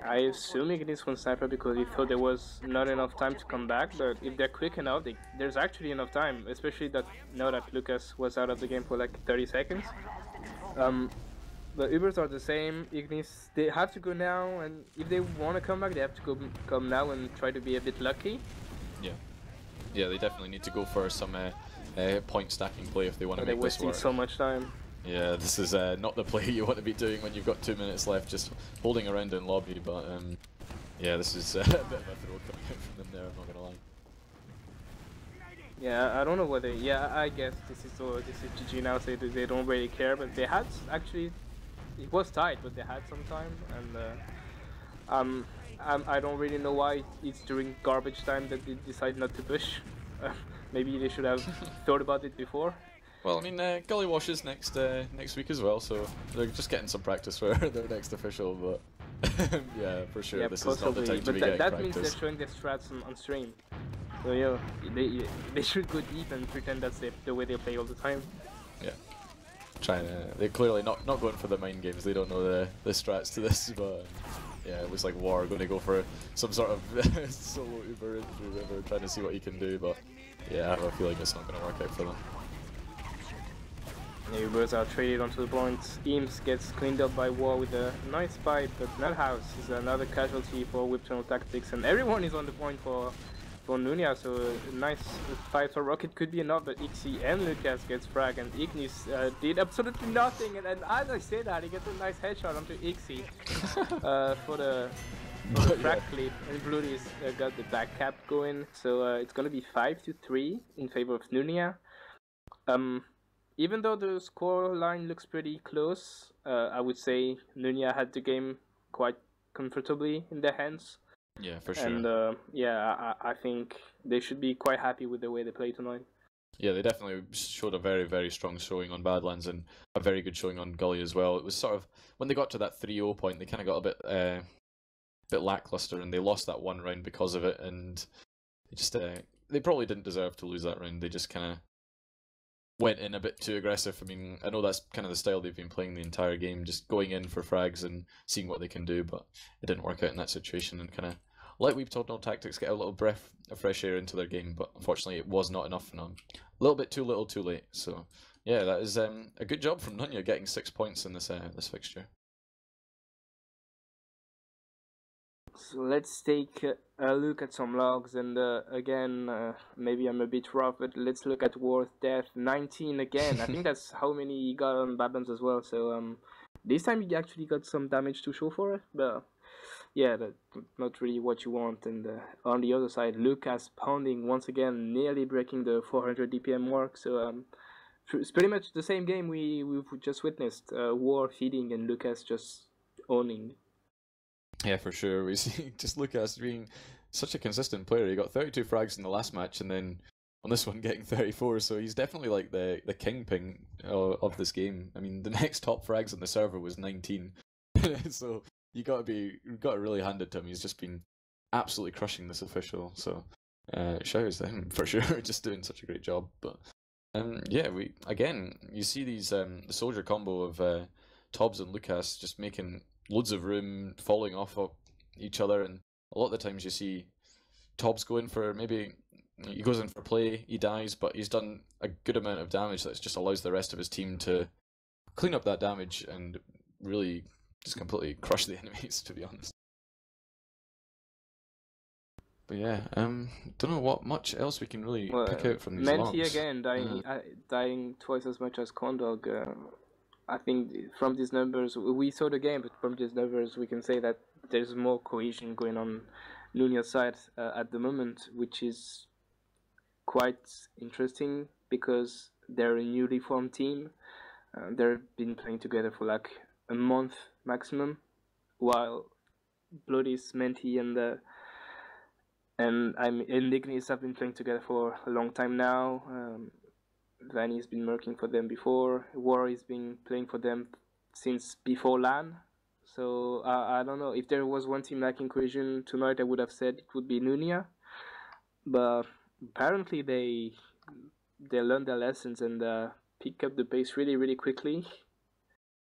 I assume Ignis won sniper because he thought there was not enough time to come back, but if they're quick enough, there's actually enough time, especially that now that Lucas was out of the game for like 30 seconds. The Ubers are the same. Ignis, they have to go now, and if they want to come back, they have to come now and try to be a bit lucky. Yeah, they definitely need to go for some point stacking play if they want to make this work. They're wasting so much time. Yeah, this is not the play you want to be doing when you've got 2 minutes left, just holding around in lobby. But yeah, this is a bit of a throw coming out from them there. I'm not gonna lie. Yeah, I don't know whether. Yeah, I guess this is GG now. So they don't really care, but they had actually. It was tight, but they had some time, and I don't really know why it's during garbage time that they decide not to push. Maybe they should have thought about it before. Well, I mean, Gullywash is next week as well, so they're just getting some practice for their next official. But yeah, for sure, yeah, this possibly. Is not the time to be getting that practice. Means they're showing their strats on stream. So yeah, they should go deep and pretend that's the way they play all the time. Yeah. They're clearly not going for the mind games. They don't know the strats to this, but yeah, it was like War going to go for some sort of solo Uber into River, trying to see what he can do. But yeah, I have a feeling it's not going to work out for them. The Ubers are traded onto the points. Eames gets cleaned up by War with a nice fight, but Nuthouse is another casualty for Weebtunnel tactics, and everyone is on the point for Nunya, so a nice fight for Rocket could be enough, but Ixi and Lucas gets frag, and Ignis did absolutely nothing, and as I say that, he gets a nice headshot onto Ixi for the frag clip, and Bloody's got the back cap going, so it's gonna be 5-3 in favor of Nunya. Even though the score line looks pretty close, I would say Nunya had the game quite comfortably in their hands. Yeah, for sure. And yeah, I think they should be quite happy with the way they play tonight. Yeah, they definitely showed a very, very strong showing on Badlands and a very good showing on Gully as well. It was sort of, when they got to that 3-0 point, they kind of got a bit lackluster, and they lost that one round because of it, and they just they probably didn't deserve to lose that round. They just kind of went in a bit too aggressive. I mean, I know that's kind of the style they've been playing the entire game, just going in for frags and seeing what they can do, but it didn't work out in that situation, and kind of let Weebtunnel tactics get a little breath of fresh air into their game, but unfortunately it was not enough, and a little bit too little too late. So yeah, that is a good job from Nunya getting 6 points in this this fixture. So let's take a look at some logs, and again, maybe I'm a bit rough, but let's look at Worth Death 19 again. I think that's how many he got on Badlands as well, so this time he actually got some damage to show for it, but yeah, that's not really what you want. And on the other side, Lucas pounding once again, nearly breaking the 400 DPM mark, so it's pretty much the same game we've just witnessed, War feeding and Lucas just owning. Yeah, for sure. We see just Lucas being such a consistent player. He got 32 frags in the last match, and then on this one getting 34. So he's definitely like the kingpin of this game. I mean, the next top frags on the server was 19. So you got to really hand it to him. He's just been absolutely crushing this official. So shout outs to him for sure. Just doing such a great job. But yeah, you see these the soldier combo of Tobbs and Lucas just making loads of room, falling off of each other, and a lot of the times you see Tobbs going for, maybe he goes in for play, he dies, but he's done a good amount of damage that just allows the rest of his team to clean up that damage and really just completely crush the enemies, to be honest. But yeah, don't know what much else we can really pick out from these Menti logs. Again, dying twice as much as Condog. I think from these numbers, we saw the game, but from these numbers we can say that there's more cohesion going on Nunya's side at the moment, which is quite interesting because they're a newly formed team. They've been playing together for like a month maximum, while Bloodies, Menti, and Ignis have been playing together for a long time now. Vanny's been working for them before. War has been playing for them since before LAN. So I don't know. If there was one team lacking cohesion tonight, I would have said it would be Nunya. But apparently they learned their lessons and pick up the pace really, really quickly.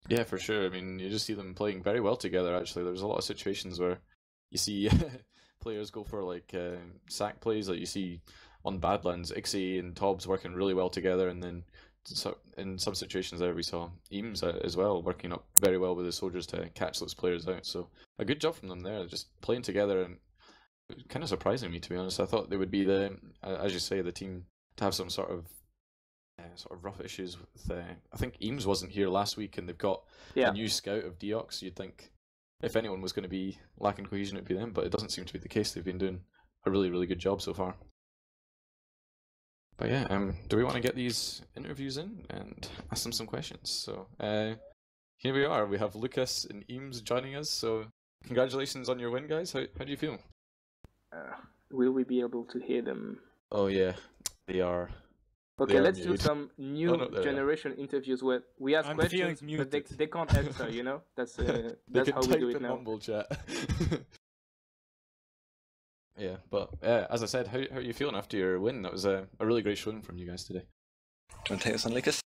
Yeah, for sure. I mean, you just see them playing very well together, actually. There's a lot of situations where you see players go for like sack plays, like you see on Badlands, Ixie and Tobbs working really well together, and then in some situations there we saw Eames as well working up very well with the soldiers to catch those players out. So a good job from them there, just playing together, and kind of surprising me, to be honest. I thought they would be as you say, the team to have some sort of rough issues with. I think Eames wasn't here last week, and they've got a new scout of Deox. You'd think if anyone was going to be lacking cohesion, it'd be them, but it doesn't seem to be the case. They've been doing a really, really good job so far. But yeah, do we want to get these interviews in and ask them some questions? So here we are. We have Lucas and Eames joining us. So congratulations on your win, guys. How do you feel? Will we be able to hear them? Oh yeah, they are. Okay, let's do some new generation interviews where we ask questions, but they can't answer. You know, that's how we do it now. Mumble chat. Yeah, but as I said, how are you feeling after your win? That was a really great showing from you guys today. Do you want to take this on, Lucas?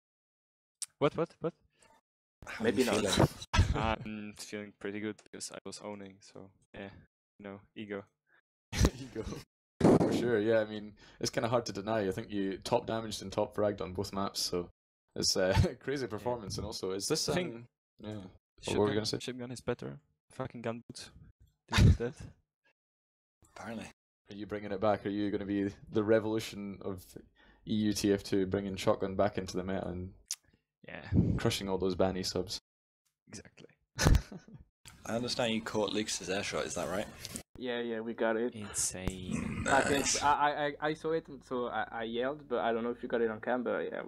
What? Maybe not. I'm feeling pretty good because I was owning, so yeah, ego. Ego. For sure, yeah, I mean, it's kind of hard to deny. I think you top damaged and top fragged on both maps, so it's a crazy performance. And also, is this thing? Yeah. What were we gonna say? Shipgun is better. Fucking gun boots. Did you that? Apparently. Are you bringing it back? Are you going to be the revolution of EU TF2, bringing shotgun back into the meta and crushing all those banny subs? Exactly. I understand you caught Lucas's airshot. Is that right? Yeah, we got it. Insane. Nice. I saw it, so I yelled, but I don't know if you got it on camera. Yeah,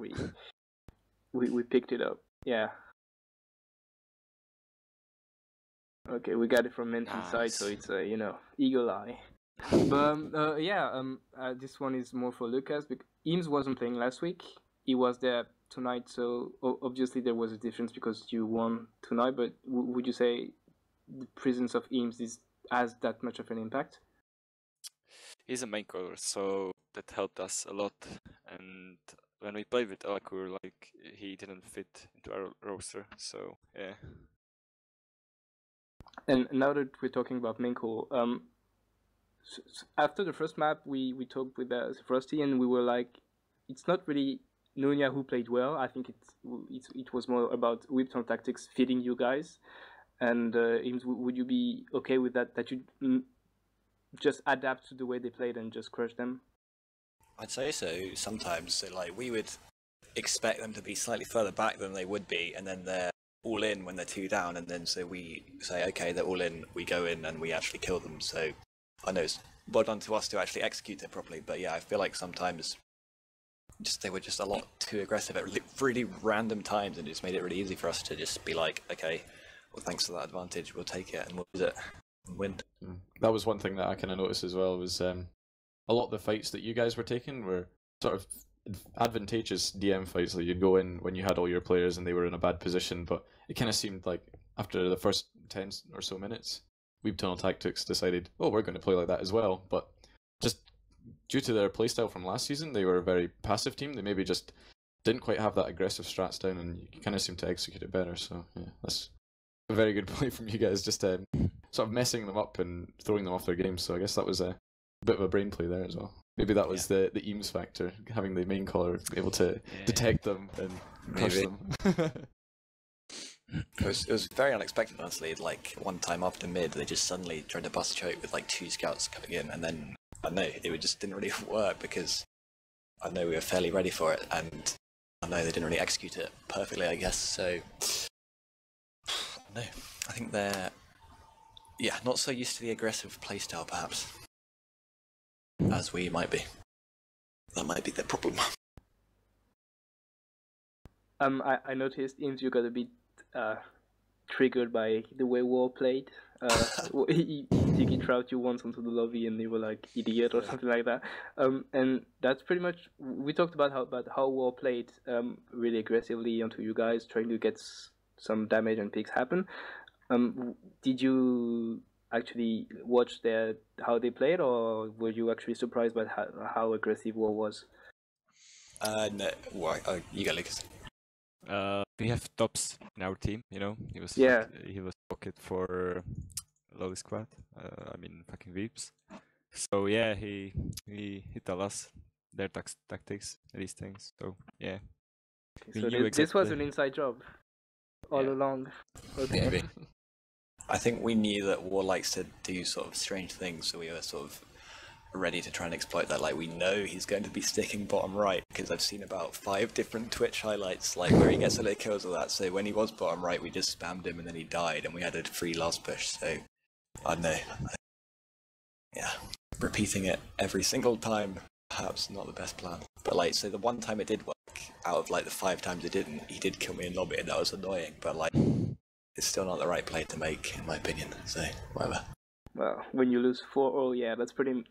we picked it up. Yeah. Okay, we got it from Mention's side, so it's eagle eye. But this one is more for Lucas. Because Eames wasn't playing last week. He was there tonight, so obviously there was a difference because you won tonight. But would you say the presence of Eames has that much of an impact? He's a main caller, so that helped us a lot. And when we played with Alakur, like he didn't fit into our roster, so yeah. And now that we're talking about main call, after the first map, we talked with zeFrosty, and we were like, it's not really Nunya who played well. I think it was more about Weebtunnel tactics feeding you guys. And would you be okay with that? That you just adapt to the way they played and just crush them? I'd say so. Sometimes, so like we would expect them to be slightly further back than they would be, and then they're all in when they're 2 down, and then so we say, okay, they're all in. We go in and we actually kill them. So I know it's well done to us to actually execute it properly. But yeah, I feel like sometimes they were just a lot too aggressive at really random times, and it just made it really easy for us to just be like, okay, well, thanks for that advantage, we'll take it and we'll use it and win. That was one thing that I kind of noticed as well, was a lot of the fights that you guys were taking were sort of advantageous DM fights. Like you'd go in when you had all your players and they were in a bad position, but it kind of seemed like after the first 10 or so minutes, Weebtunnel Tactics decided, oh, we're going to play like that as well. But just due to their playstyle from last season, they were a very passive team. They maybe just didn't quite have that aggressive strats down, and you kind of seem to execute it better. So yeah, that's a very good play from you guys, just sort of messing them up and throwing them off their game. So I guess that was a bit of a brain play there as well. Maybe that was the Eames factor, having the main caller be able to detect them and crush them. It was very unexpected, honestly. Like one time after mid, they just suddenly tried to bust choke with like 2 scouts coming in, and then I know it just didn't really work because I know we were fairly ready for it, and I know they didn't really execute it perfectly, I guess. So no, I think they're not so used to the aggressive playstyle, perhaps, as we might be. That might be their problem. I noticed Eames, you got a bit triggered by the way War played. Ziggy Trout you once onto the lobby and they were like idiot or something like that. And that's pretty much, we talked about how War played really aggressively onto you guys, trying to get some damage and picks happen. Did you actually watch how they played, or were you actually surprised by how aggressive War was? No. Why? Oh, you go, Lucas. We have tops in our team, you know. He was Yeah. he was pocket for Lowly Squad. I mean fucking Veeps. So yeah, he tell us their tactics, these things. So yeah. We So knew this was exactly. an inside job all Yeah. along. Okay. Maybe. I think we knew that War likes to do sort of strange things, so we were sort of ready to try and exploit that. Like, we know he's going to be sticking bottom right, because I've seen about 5 different Twitch highlights, like, where he gets a lot of kills with that. So when he was bottom right, we just spammed him and then he died, and we had a free last push. So, I don't know. Yeah. Repeating it every single time, perhaps not the best plan. But, like, so the one time it did work, out of, like, the 5 times it didn't, he did kill me in lobby, and that was annoying. But, like, it's still not the right play to make, in my opinion. So, whatever. Well, when you lose 4-0, yeah, that's pretty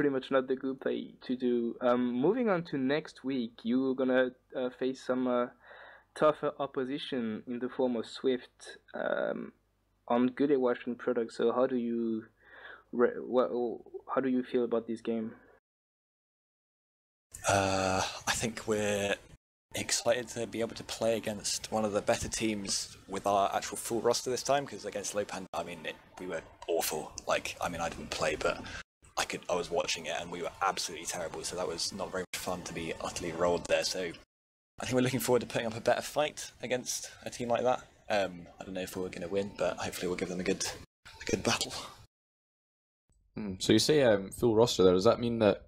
much not the good play to do. Moving on to next week, you're gonna face some tougher opposition in the form of Swift on Gullywash and Product. So how do you feel about this game? I think we're excited to be able to play against one of the better teams with our actual full roster this time, because against Lopan, I mean, we were awful. Like, I mean, I didn't play, but I was watching it and we were absolutely terrible, so that was not very much fun to be utterly rolled there. So I think we're looking forward to putting up a better fight against a team like that. I don't know if we're going to win, but hopefully we'll give them a good battle. So you say full roster there. Does that mean that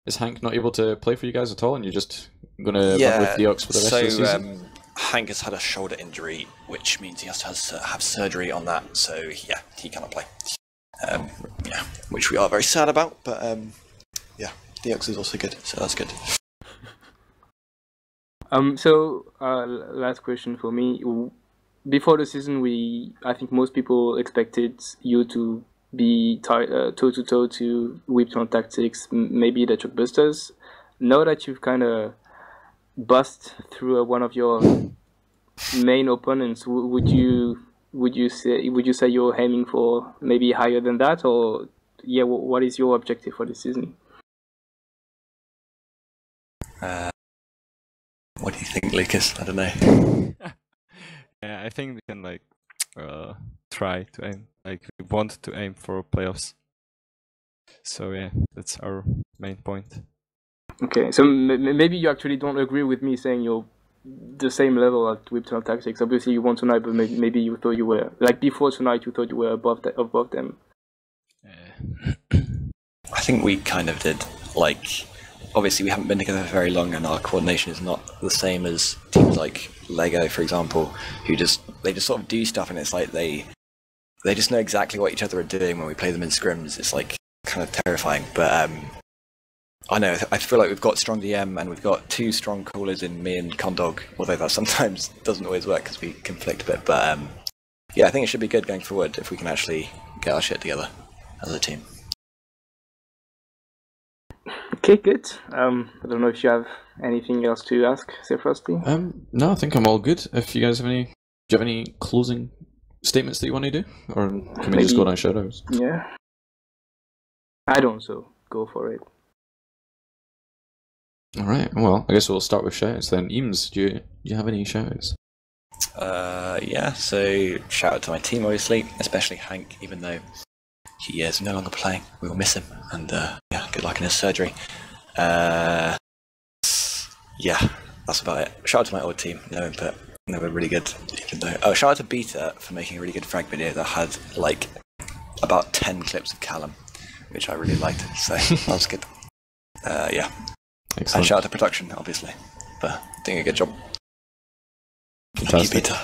is Hank not able to play for you guys at all, and you're just going to run with the Ox for the rest of the season? Hank has had a shoulder injury, which means he has to have surgery on that. So yeah, he cannot play. Yeah, which we are very sad about. But yeah, the Ox is also good, so that's good. Last question for me. Before the season, I think most people expected you to be toe-to-toe to Weebtunnel Tactics, maybe the Chuckbusters. Now that you've kind of bust through one of your main opponents, would you say you're aiming for maybe higher than that, or yeah, what is your objective for this season? What do you think, Lucas? I don't know. Yeah, I think we can like try to aim. Like, we want to aim for playoffs. So yeah, that's our main point. Okay, so maybe you actually don't agree with me saying you're the same level at Weebtunnel Tactics. Obviously you won tonight, but maybe you thought you were, like before tonight, you thought you were above them. I think we kind of did. Like, obviously we haven't been together for very long, and our coordination is not the same as teams like Lego, for example, who they just sort of do stuff, and it's like they just know exactly what each other are doing when we play them in scrims. It's like kind of terrifying, but I know, I feel like we've got strong DM and we've got 2 strong callers in me and Condog, although that sometimes doesn't always work because we conflict a bit, but yeah, I think it should be good going forward if we can actually get our shit together as a team. Okay, good. I don't know if you have anything else to ask, zeFrosty? No, I think I'm all good. If you guys have do you have any closing statements that you want to do? Or can we just go down shoutouts? Yeah. I don't, so go for it. Alright, well, I guess we'll start with shoutouts then. Eames, do you have any shoutouts? Yeah, so shout out to my team, obviously, especially Hank, even though he is no longer playing. We will miss him, and yeah, good luck in his surgery. Yeah, that's about it. Shout out to my old team, no input. They were really good, even though... shout out to Beta for making a really good frag video that had, like, about 10 clips of Callum, which I really liked, so that was good. Yeah. Excellent. And shout out to production, obviously, for doing a good job. Fantastic. Thank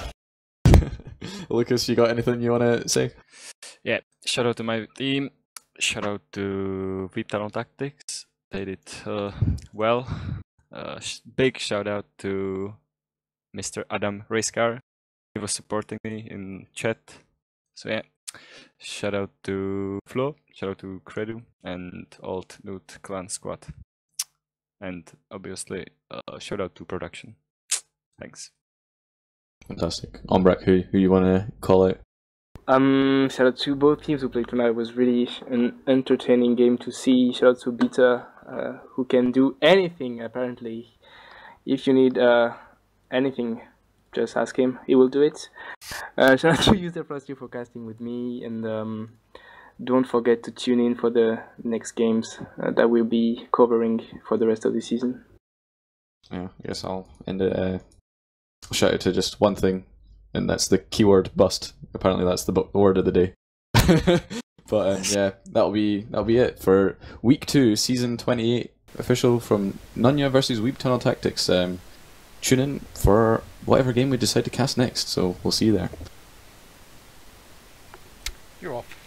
you, Peter. Lucas, you got anything you want to say? Yeah, shout out to my team. Shout out to Weebtunnel Tactics. They did well. Big shout out to Mr. Adam Racecar. He was supporting me in chat. So yeah, shout out to Flo, shout out to Credu, and Alt Loot Clan Squad. And obviously, shout out to production. Thanks. Fantastic. Ombrack, who you want to call out? Shout out to both teams who played tonight. It was really an entertaining game to see. Shout out to Beta, who can do anything apparently. If you need anything just ask him. He will do it. Shout out to you, zeFrosty, for casting with me, and don't forget to tune in for the next games that we'll be covering for the rest of the season. Yeah, I guess I'll end it. Shout out to just one thing, and that's the keyword bust. Apparently, that's the word of the day. But yeah, that'll be it for week 2, season 28, official from Nunya versus Weebtunnel Tactics. Tune in for whatever game we decide to cast next. So we'll see you there. You're off.